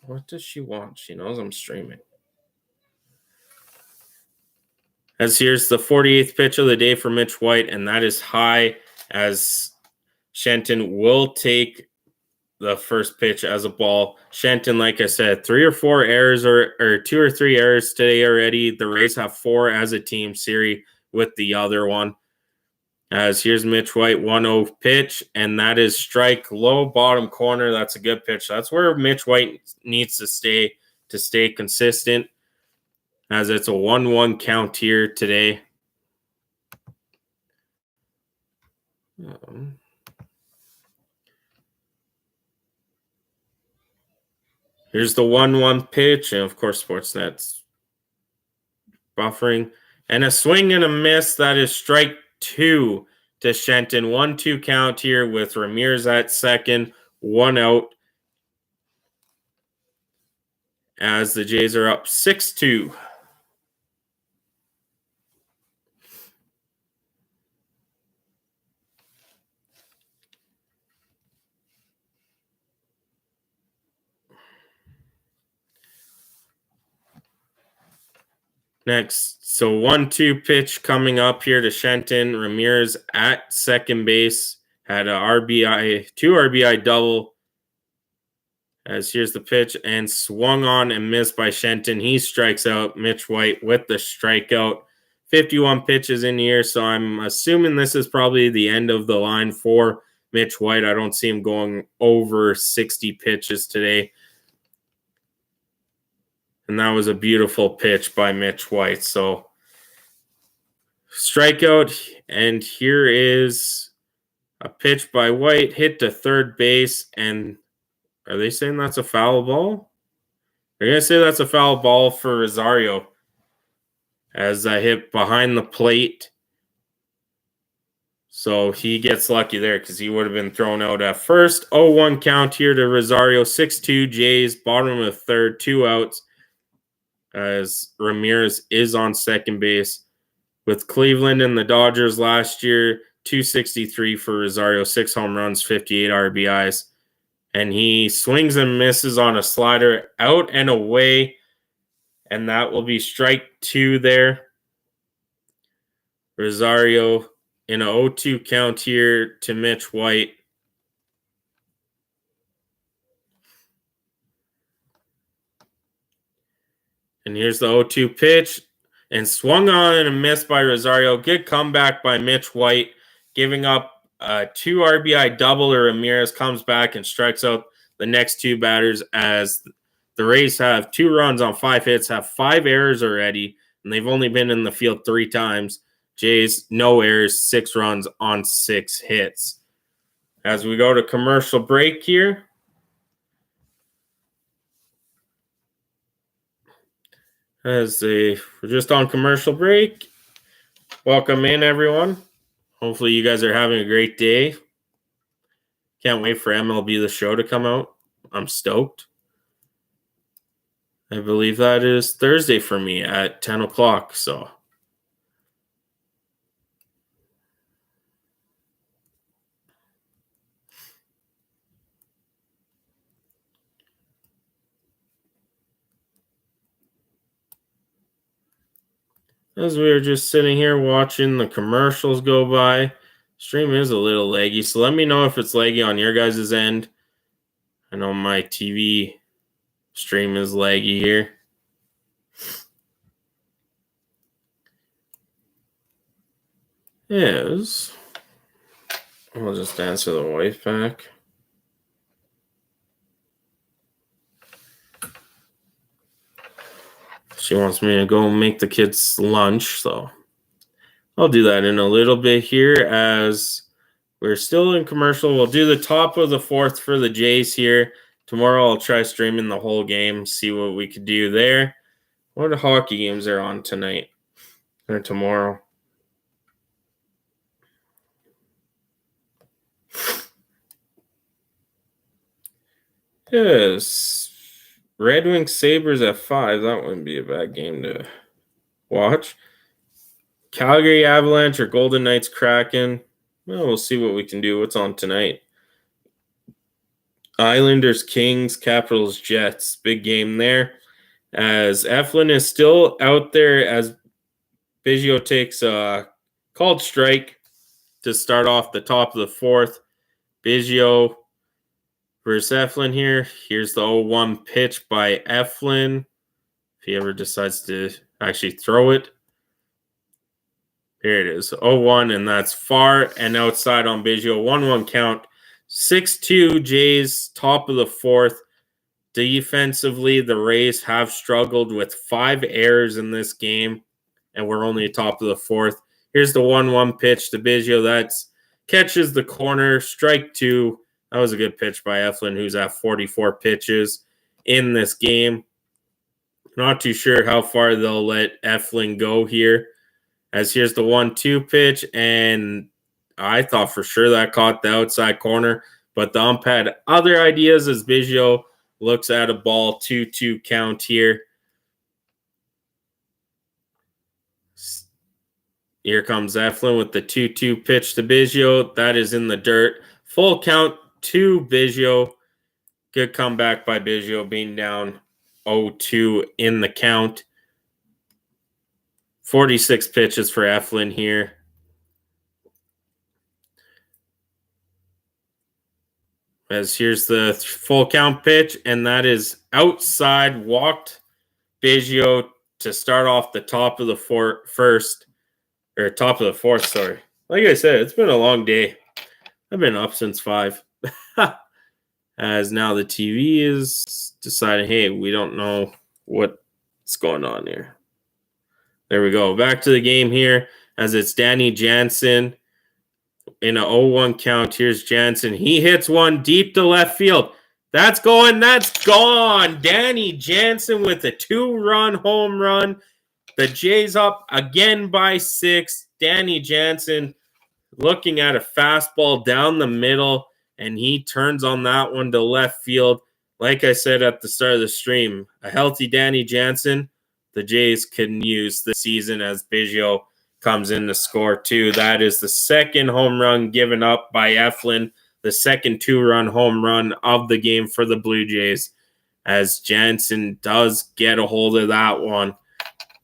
What does she want? She knows I'm streaming. As here's the 48th pitch of the day for Mitch White, and that is high, as Shenton will take the first pitch as a ball. Shenton, like I said, 3 or 4 errors or 2 or 3 errors today already. The Rays have 4 as a team, Siri with the other one. As here's Mitch White, 1-0 pitch, and that is strike low bottom corner. That's a good pitch. That's where Mitch White needs to stay consistent, as it's a 1-1 count here today. Here's the 1-1 pitch, and of course Sportsnet's buffering. And a swing and a miss. That is strike 2 to Shenton. 1-2 count here with Ramirez at second, 1 out. As the Jays are up 6-2. Next, so 1-2 pitch coming up here to Shenton. Ramirez at second base had a RBI, 2 RBI double. As here's the pitch and swung on and missed by Shenton. He strikes out Mitch White with the strikeout. 51 pitches in here, so I'm assuming this is probably the end of the line for Mitch White. I don't see him going over 60 pitches today. And that was a beautiful pitch by Mitch White. So strikeout, and here is a pitch by White, hit to third base, and are they saying that's a foul ball? They're going to say that's a foul ball for Rosario as I hit behind the plate. So he gets lucky there because he would have been thrown out at first. 0-1 count here to Rosario. 6-2 Jays, bottom of third, 2 outs as Ramirez is on second base. With Cleveland and the Dodgers last year, 263 for Rosario, 6 home runs, 58 RBIs. And he swings and misses on a slider out and away. And that will be strike 2 there. Rosario in a 0-2 count here to Mitch White. And here's the 0-2 pitch. And swung on and missed by Rosario. Good comeback by Mitch White, giving up a 2 RBI double. Ramirez comes back and strikes out the next 2 batters as the Rays have 2 runs on 5 hits, have 5 errors already, and they've only been in the field 3 times. Jays, no errors, 6 runs on 6 hits. As we go to commercial break here. We're just on commercial break. Welcome in, everyone. Hopefully you guys are having a great day. Can't wait for MLB The Show to come out. I'm stoked. I believe that is Thursday for me at 10 o'clock, so. As we were just sitting here watching the commercials go by, stream is a little laggy, so let me know if it's laggy on your guys' end. I know my TV stream is laggy here. I'll just answer the wife back. She wants me to go make the kids lunch, so I'll do that in a little bit here as we're still in commercial. We'll do the top of the 4th for the Jays here. Tomorrow I'll try streaming the whole game, see what we could do there. What hockey games are on tonight or tomorrow? Yes. Red Wings Sabres at 5. That wouldn't be a bad game to watch. Calgary Avalanche or Golden Knights Kraken. Well, we'll see what we can do. What's on tonight? Islanders Kings, Capitals Jets. Big game there. As Eflin is still out there as Biggio takes a called strike to start off the top of the 4th. Biggio versus Eflin here. Here's the 0-1 pitch by Eflin. If he ever decides to actually throw it. Here it is. 0-1, and that's far and outside on Biggio. 1-1 count. 6-2 Jays, top of the 4th. Defensively, the Rays have struggled with 5 errors in this game, and we're only top of the 4th. Here's the 1-1 pitch to Biggio. That's catches the corner. Strike 2. That was a good pitch by Eflin, who's at 44 pitches in this game. Not too sure how far they'll let Eflin go here. As here's the 1-2 pitch, and I thought for sure that caught the outside corner, but the ump had other ideas as Biggio looks at a ball. 2-2 count here. Here comes Eflin with the 2-2 pitch to Biggio. That is in the dirt. Full count to Biggio. Good comeback by Biggio, being down 0-2 in the count. 46 pitches for Eflin here. As here's the full count pitch, and that is outside, walked Biggio to start off the top of the top of the fourth, sorry. Like I said, it's been a long day. I've been up since 5. As now the TV is deciding, hey, we don't know what's going on here. There we go. Back to the game here as it's Danny Jansen in a 0-1 count. Here's Jansen. He hits one deep to left field. That's going. That's gone. Danny Jansen with a 2-run home run. The Jays up again by 6. Danny Jansen looking at a fastball down the middle, and he turns on that one to left field. Like I said at the start of the stream, a healthy Danny Jansen, the Jays can use this season as Biggio comes in to score too. That is the second home run given up by Eflin, the second 2-run home run of the game for the Blue Jays, as Jansen does get a hold of that one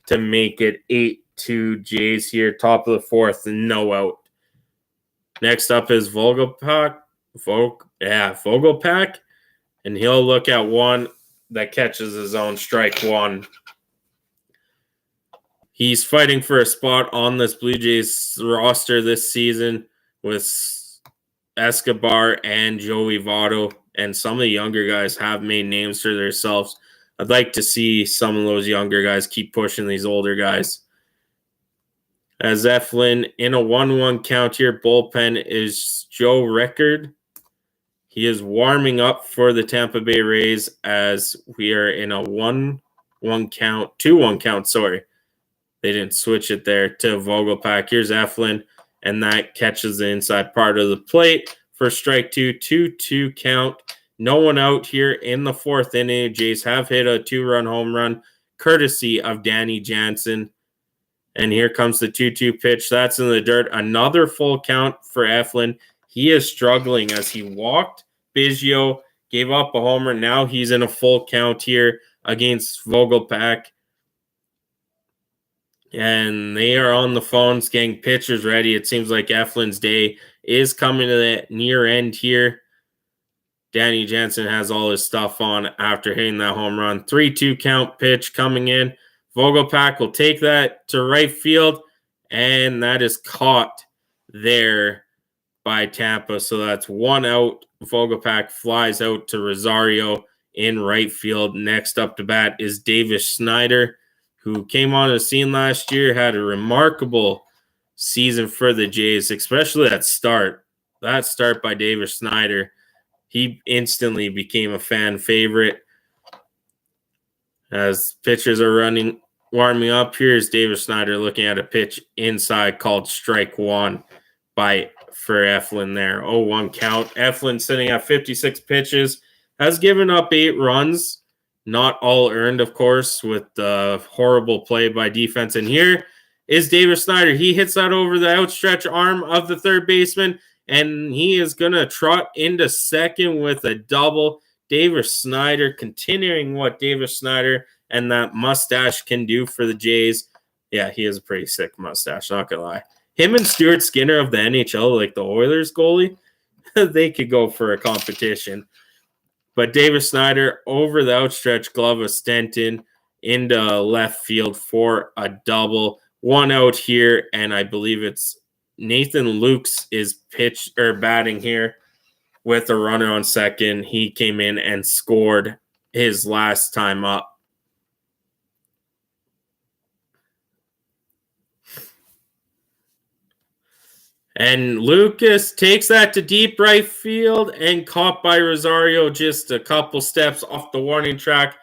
to make it 8-2 Jays here, top of the fourth, no out. Next up is Vogelpack, and he'll look at one that catches his own, strike one. He's fighting for a spot on this Blue Jays roster this season with Escobar and Joey Votto, and some of the younger guys have made names for themselves. I'd like to see some of those younger guys keep pushing these older guys. As Eflin in a 1-1 count here, bullpen is Joe Rickard. He is warming up for the Tampa Bay Rays as we are in a 2-1 count, sorry. They didn't switch it there to Vogelpack. Here's Eflin, and that catches the inside part of the plate for strike 2, 2-2 count. No one out here in the fourth inning. Jays have hit a 2-run home run courtesy of Danny Jansen. And here comes the 2-2 pitch. That's in the dirt. Another full count for Eflin. He is struggling as he walked Biggio, gave up a homer. Now he's in a full count here against Vogelpack. And they are on the phones getting pitchers ready. It seems like Eflin's day is coming to the near end here. Danny Jansen has all his stuff on after hitting that home run. 3-2 count pitch coming in. Vogelpack will take that to right field, and that is caught there by Tampa. So that's one out. Vogelpack flies out to Rosario in right field. Next up to bat is Davis Snyder, who came on the scene last year, had a remarkable season for the Jays, especially that start. That start by Davis Snyder, he instantly became a fan favorite. As pitchers are warming up, here's Davis Snyder looking at a pitch inside called strike one for Eflin there. 0-1 count. Eflin sitting at 56 pitches, has given up 8 runs. Not all earned, of course, with the horrible play by defense. And here is Davis Snyder. He hits that over the outstretched arm of the third baseman, and he is going to trot into second with a double. Davis Snyder continuing what Davis Snyder and that mustache can do for the Jays. Yeah, he has a pretty sick mustache, not going to lie. Him and Stuart Skinner of the NHL, like the Oilers goalie, they could go for a competition. But Davis Snyder over the outstretched glove of Stenton into left field for a double. One out here, and I believe it's Nathan Lukes is batting here with a runner on second. He came in and scored his last time up. And Lucas takes that to deep right field and caught by Rosario just a couple steps off the warning track.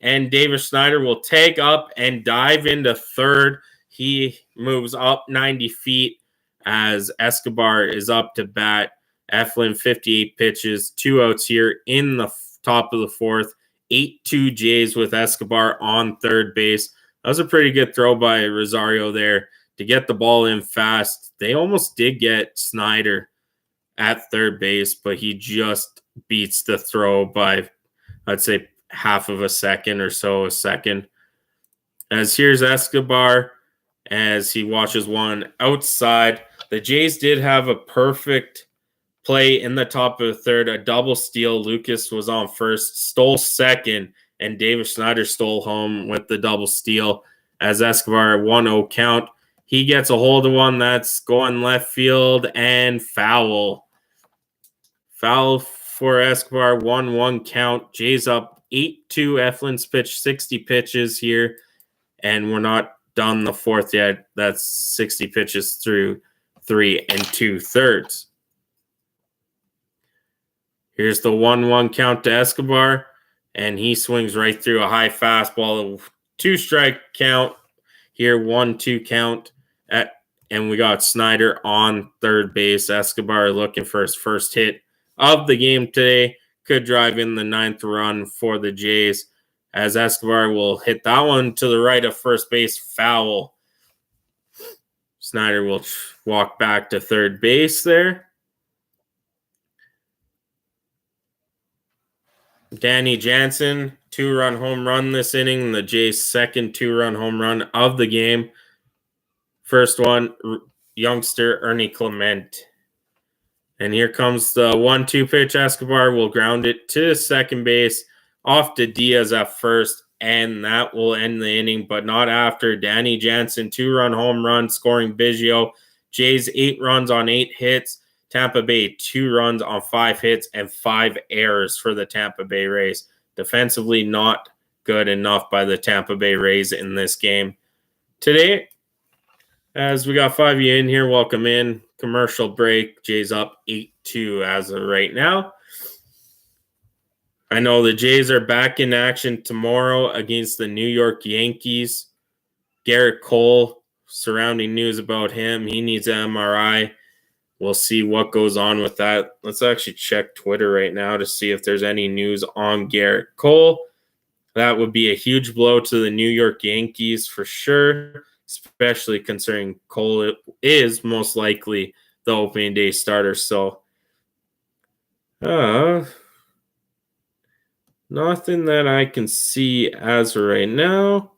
And Davis Snyder will tag up and dive into third. He moves up 90 feet as Escobar is up to bat. Eflin, 58 pitches, 2 outs here in the top of the fourth. 8-2 Jays with Escobar on third base. That was a pretty good throw by Rosario there to get the ball in fast. They almost did get Snyder at third base, but he just beats the throw by, I'd say, half of a second or so a second. As here's Escobar as he watches one outside. The Jays did have a perfect play in the top of the third, a double steal. Lucas was on first, stole second, and David Schneider stole home with the double steal as Escobar 1-0 count. He gets a hold of one that's going left field and foul. Foul for Escobar, 1-1 count. Jays up 8-2. Eflin's pitched 60 pitches here, and we're not done the fourth yet. That's 60 pitches through 3 2/3. Here's the 1-1 count to Escobar, and he swings right through a high fastball. 2-strike count here, 1-2 count. And we got Snyder on third base. Escobar looking for his first hit of the game today. Could drive in the 9th run for the Jays, as Escobar will hit that one to the right of first base, foul. Snyder will walk back to third base there. Danny Jansen, 2-run home run this inning. The Jays' second 2-run home run of the game. First one, youngster Ernie Clement. And here comes the 1-2 pitch. Escobar will ground it to second base, off to Diaz at first, and that will end the inning, but not after. Danny Jansen, 2-run home run, scoring Biggio. Jays 8 runs on 8 hits. Tampa Bay 2 runs on 5 hits and 5 errors for the Tampa Bay Rays. Defensively, not good enough by the Tampa Bay Rays in this game. Today, as we got 5 of you in here, welcome in. Commercial break. Jays up 8-2 as of right now. I know the Jays are back in action tomorrow against the New York Yankees. Garrett Cole, surrounding news about him. He needs an MRI. We'll see what goes on with that. Let's actually check Twitter right now to see if there's any news on Garrett Cole. That would be a huge blow to the New York Yankees for sure, especially considering Cole is most likely the opening day starter. So, nothing that I can see as of right now.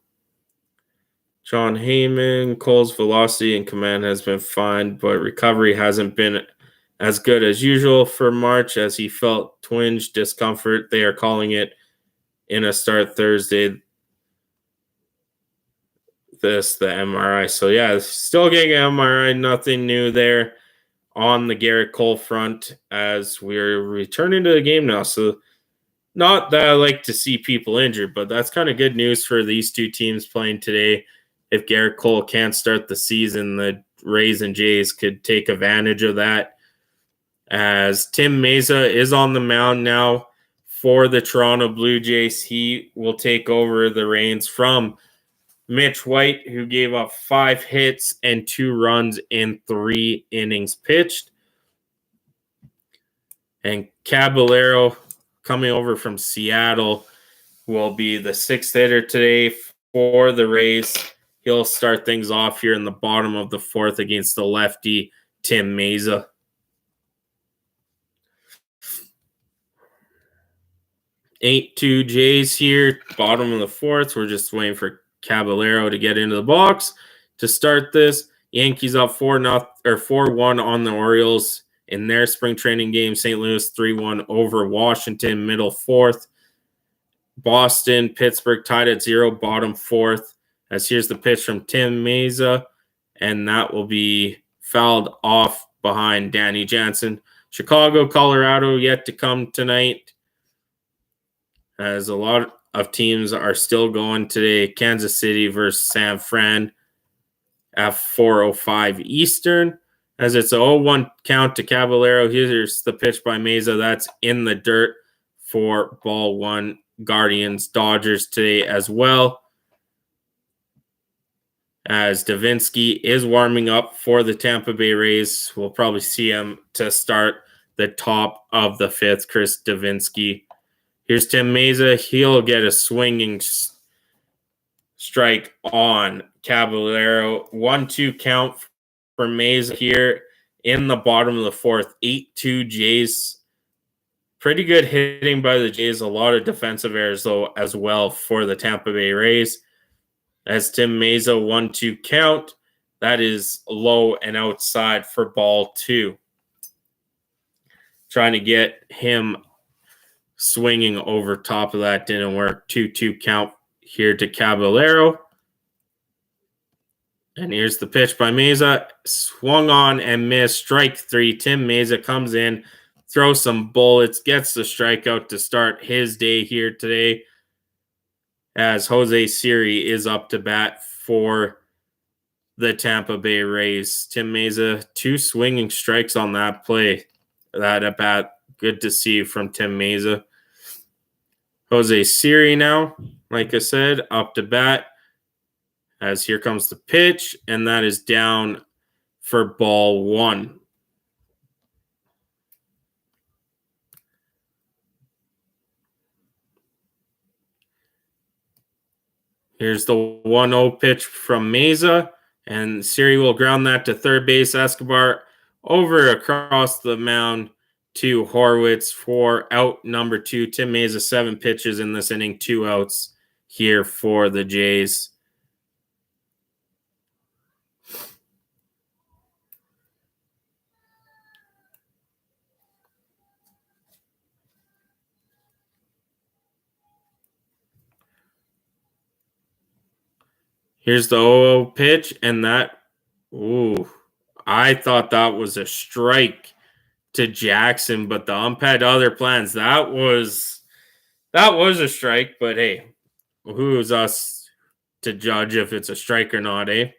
John Heyman, Cole's velocity and command has been fine, but recovery hasn't been as good as usual for March, as he felt twinge discomfort. They are calling it in a start Thursday. The MRI. So yeah, still getting an MRI. Nothing new there on the Garrett Cole front as we're returning to the game now. So not that I like to see people injured, but that's kind of good news for these two teams playing today. If Garrett Cole can't start the season, the Rays and Jays could take advantage of that, as Tim Meza is on the mound now for the Toronto Blue Jays. He will take over the reins from Mitch White, who gave up 5 hits and 2 runs in 3 innings pitched. And Caballero, coming over from Seattle, will be the 6th hitter today for the Rays. He'll start things off here in the bottom of the 4th against the lefty, Tim Meza. Eight 2 Jays here, bottom of the 4th. We're just waiting for Caballero to get into the box to start this. Yankees up 4-1 on the Orioles in their spring training game. St. Louis 3-1 over Washington, middle 4th. Boston, Pittsburgh tied at 0, bottom 4th. As here's the pitch from Tim Meza, and that will be fouled off behind Danny Jansen. Chicago, Colorado yet to come tonight, as a lot of teams are still going today. Kansas City versus San Fran at 4:05 Eastern, as it's a 0-1 count to Caballero. Here's the pitch by Meza. That's in the dirt for ball 1. Guardians, Dodgers today as well, as Davinsky is warming up for the Tampa Bay Rays. We'll probably see him to start the top of the 5th, Chris Davinsky. Here's Tim Meza. He'll get a swinging strike on Caballero. 1-2 count for Meza here in the bottom of the 4th. 8-2 Jays. Pretty good hitting by the Jays. A lot of defensive errors, though, as well for the Tampa Bay Rays. As Tim Meza, 1-2 count. That is low and outside for ball 2. trying to get him swinging over top of that. Didn't work. 2-2 count here to Caballero. And here's the pitch by Meza. Swung on and missed. Strike 3. Tim Meza comes in, throws some bullets, gets the strikeout to start his day here today, as Jose Siri is up to bat for the Tampa Bay Rays. Tim Meza, 2 swinging strikes on that play. That at bat, good to see from Tim Meza. Jose Siri now, like I said, up to bat, as here comes the pitch, and that is down for ball 1. Here's the 1-0 pitch from Meza, and Siri will ground that to third base. Escobar over across the mound to Horwitz for out number 2. Tim Meza, 7 pitches in this inning, 2 outs here for the Jays. Here's the 0-0 pitch, and that, I thought that was a strike to Jackson, but the ump had other plans. That was a strike, but hey, who's us to judge if it's a strike or not, eh?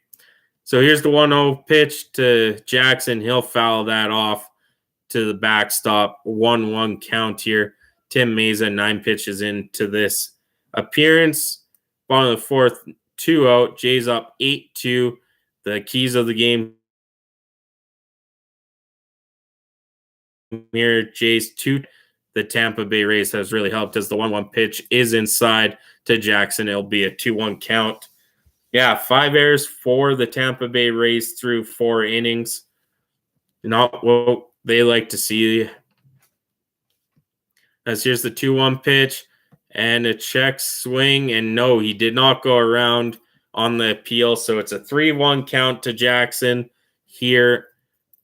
So here's the 1-0 pitch to Jackson. He'll foul that off to the backstop. 1-1 count here. Tim Meza, 9 pitches into this appearance. Bottom of the 4th, 2 out. Jays up 8-2. The keys of the game here, Jays 2. The Tampa Bay Rays has really helped, as the 1-1 pitch is inside to Jackson. It'll be a 2-1 count. Yeah, 5 errors for the Tampa Bay Rays through 4 innings. Not what they like to see. As here's the 2-1 pitch and a check swing. And no, he did not go around on the appeal. So it's a 3-1 count to Jackson here.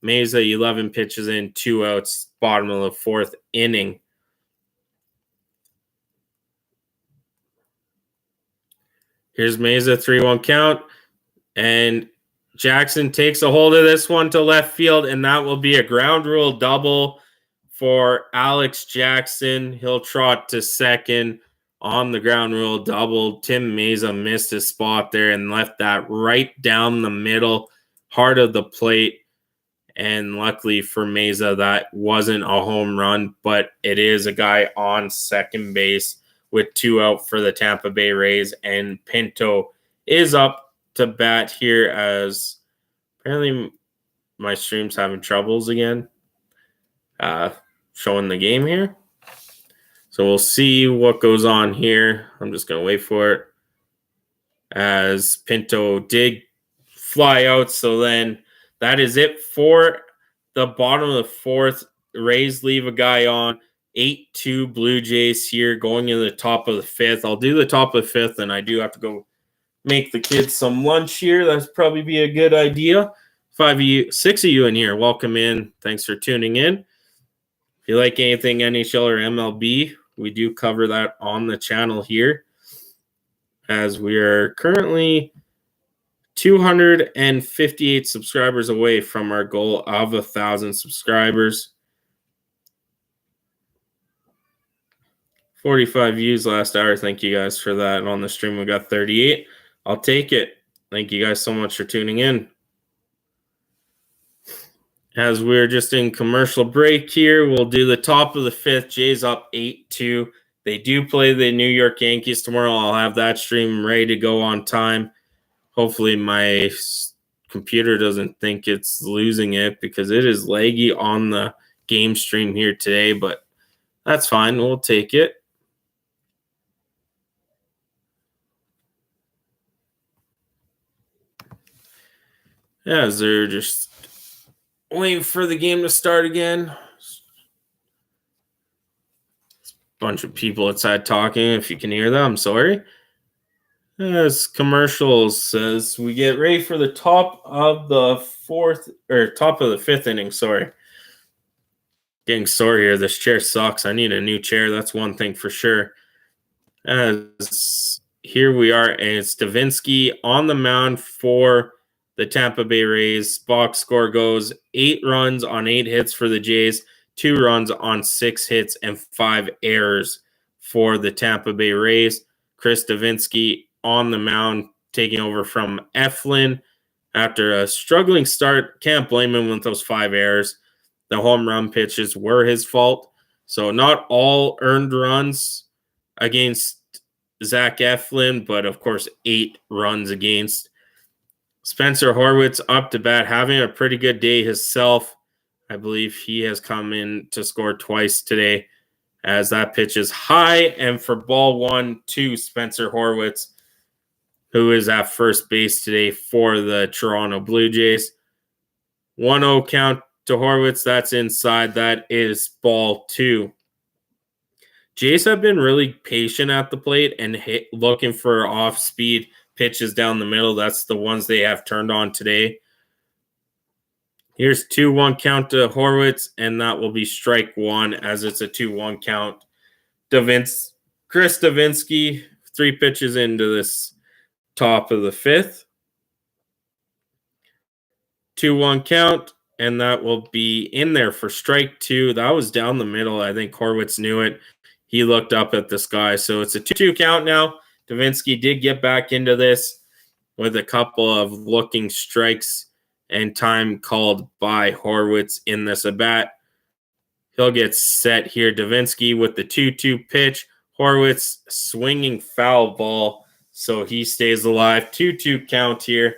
Meza, 11 pitches in, 2 outs, bottom of the 4th inning. Here's Meza, 3-1 count. And Jackson takes a hold of this one to left field, and that will be a ground rule double for Alex Jackson. He'll trot to second on the ground rule double. Tim Meza missed his spot there and left that right down the middle, heart of the plate. And luckily for Meza, that wasn't a home run, but it is a guy on second base with 2 out for the Tampa Bay Rays. And Pinto is up to bat here, as apparently my stream's having troubles again showing the game here. So we'll see what goes on here. I'm just going to wait for it, as Pinto did fly out. So then that is it for the bottom of the 4th. Rays leave a guy on. 8-2 Blue Jays here going into the top of the 5th. I'll do the top of the 5th, and I do have to go make the kids some lunch here. That'd probably be a good idea. 6 of you in here, welcome in. Thanks for tuning in. If you like anything NHL or MLB, we do cover that on the channel here, as we are currently 258 subscribers away from our goal of 1,000 subscribers. 45 views last hour. Thank you guys for that. And on the stream, we got 38. I'll take it. Thank you guys so much for tuning in. As we're just in commercial break here, we'll do the top of the 5th. Jays up 8-2. They do play the New York Yankees tomorrow. I'll have that stream ready to go on time. Hopefully my computer doesn't think it's losing it, because it is laggy on the game stream here today, but that's fine. We'll take it. Yeah, as they're just waiting for the game to start again. Bunch of people outside talking. If you can hear that, I'm sorry. As commercials says, we get ready for the top of the 4th, or top of the 5th inning, sorry. Getting sore here. This chair sucks. I need a new chair. That's one thing for sure. As here we are, and it's Davinsky on the mound for the Tampa Bay Rays. Box score goes 8 runs on 8 hits for the Jays, 2 runs on 6 hits, and 5 errors for the Tampa Bay Rays. Chris Davinsky on the mound, taking over from Eflin after a struggling start. Can't blame him with those 5 errors. The home run pitches were his fault. So not all earned runs against Zach Eflin, but of course 8 runs against. Spencer Horwitz up to bat, having a pretty good day himself. I believe he has come in to score twice today, as that pitch is high, and for ball 1 to Spencer Horwitz, who is at first base today for the Toronto Blue Jays. 1-0 count to Horwitz. That's inside. That is ball 2. Jays have been really patient at the plate and looking for off-speed pitches down the middle. That's the ones they have turned on today. Here's 2-1 count to Horwitz, and that will be strike 1 as it's a 2-1 count. Chris Davinsky, 3 pitches into this top of the 5th. 2-1 count, and that will be in there for strike 2. That was down the middle. I think Horwitz knew it. He looked up at the sky. So it's a 2-2 count now. Davinsky did get back into this with a couple of looking strikes and time called by Horwitz in this at-bat. He'll get set here. Davinsky with the 2-2 pitch. Horwitz swinging foul ball. So he stays alive. 2-2 count here.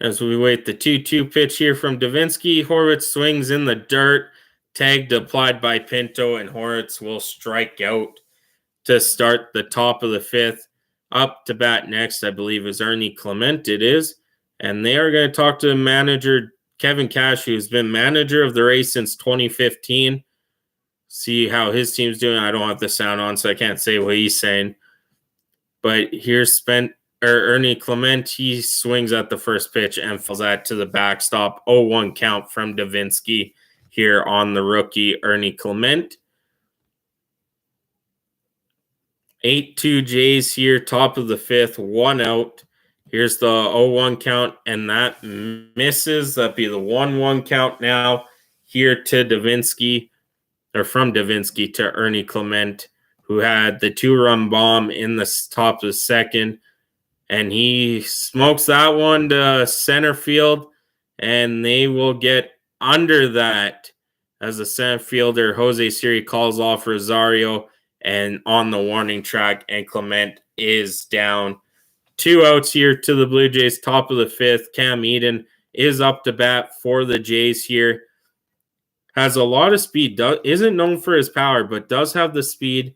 As we wait the 2-2 pitch here from Davinsky, Horwitz swings in the dirt, tagged applied by Pinto, and Horwitz will strike out to start the top of the 5th. Up to bat next, I believe, is Ernie Clement. It is. And they are going to talk to manager Kevin Cash, who's been manager of the Rays since 2015. See how his team's doing. I don't have the sound on, so I can't say what he's saying. But here's Ernie Clement. He swings at the first pitch and falls that to the backstop. 0-1 count from Davinsky here on the rookie Ernie Clement. 8-2 Jays here, top of the 5th, 1 out. Here's the 0-1 count, and that misses. That'd be the 1-1 count now here to Davinsky, or from Davinsky to Ernie Clement, who had the 2-run bomb in the top of the 2nd. And he smokes that one to center field, and they will get under that as the center fielder, Jose Siri, calls off Rosario and on the warning track, and Clement is down. 2 outs here to the Blue Jays, top of the 5th. Cam Eden is up to bat for the Jays here. Has a lot of speed, isn't known for his power, but does have the speed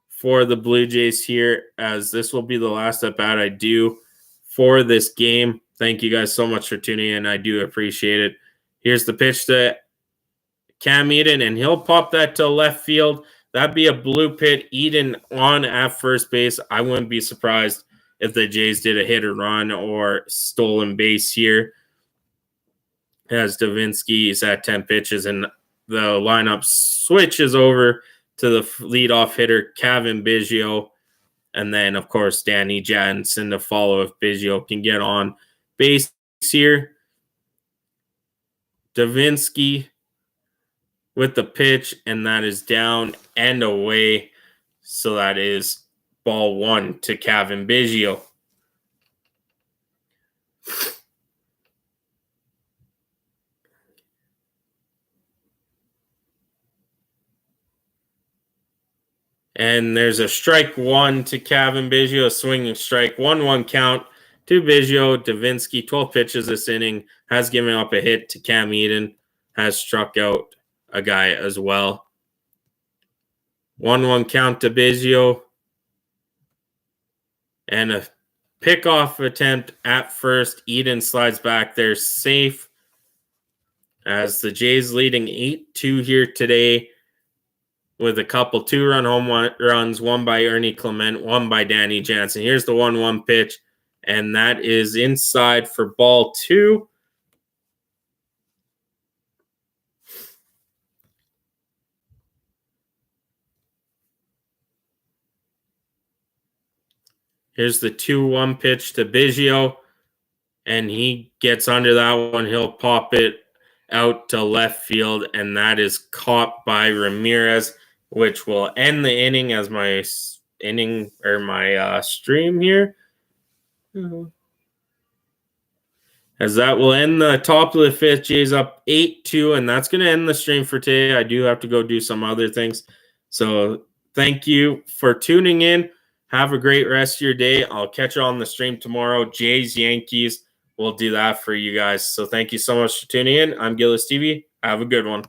for the Blue Jays here, as this will be the last at-bat I do for this game. Thank you guys so much for tuning in. I do appreciate it. Here's the pitch to Cam Eden, and he'll pop that to left field. That'd be a blue pit. Eden on at first base. I wouldn't be surprised if the Jays did a hit or run or stolen base here, as Davinsky is at 10 pitches, and the lineup switches over to the leadoff hitter, Kevin Biggio, and then, of course, Danny Jansen to follow if Biggio can get on base here. Davinsky with the pitch, and that is down and away. So that is ball 1 to Kevin Biggio. And there's a strike 1 to Kevin Biggio, a swinging strike. 1-1 count to Biggio. Davinsky, 12 pitches this inning, has given up a hit to Cam Eden, has struck out a guy as well. 1-1 count to Biggio. And a pickoff attempt at first. Eden slides back there safe, as the Jays leading 8-2 here today. with a couple 2-run home runs, one by Ernie Clement, one by Danny Jansen. Here's the 1-1 pitch, and that is inside for ball 2. Here's the 2-1 pitch to Biggio, and he gets under that one. He'll pop it out to left field, and that is caught by Ramirez, which will end the inning as my stream here. As that will end the top of the 5th. Jays up 8-2, and that's going to end the stream for today. I do have to go do some other things. So thank you for tuning in. Have a great rest of your day. I'll catch you on the stream tomorrow. Jays, Yankees. We'll do that for you guys. So thank you so much for tuning in. I'm Gillis TV. Have a good one.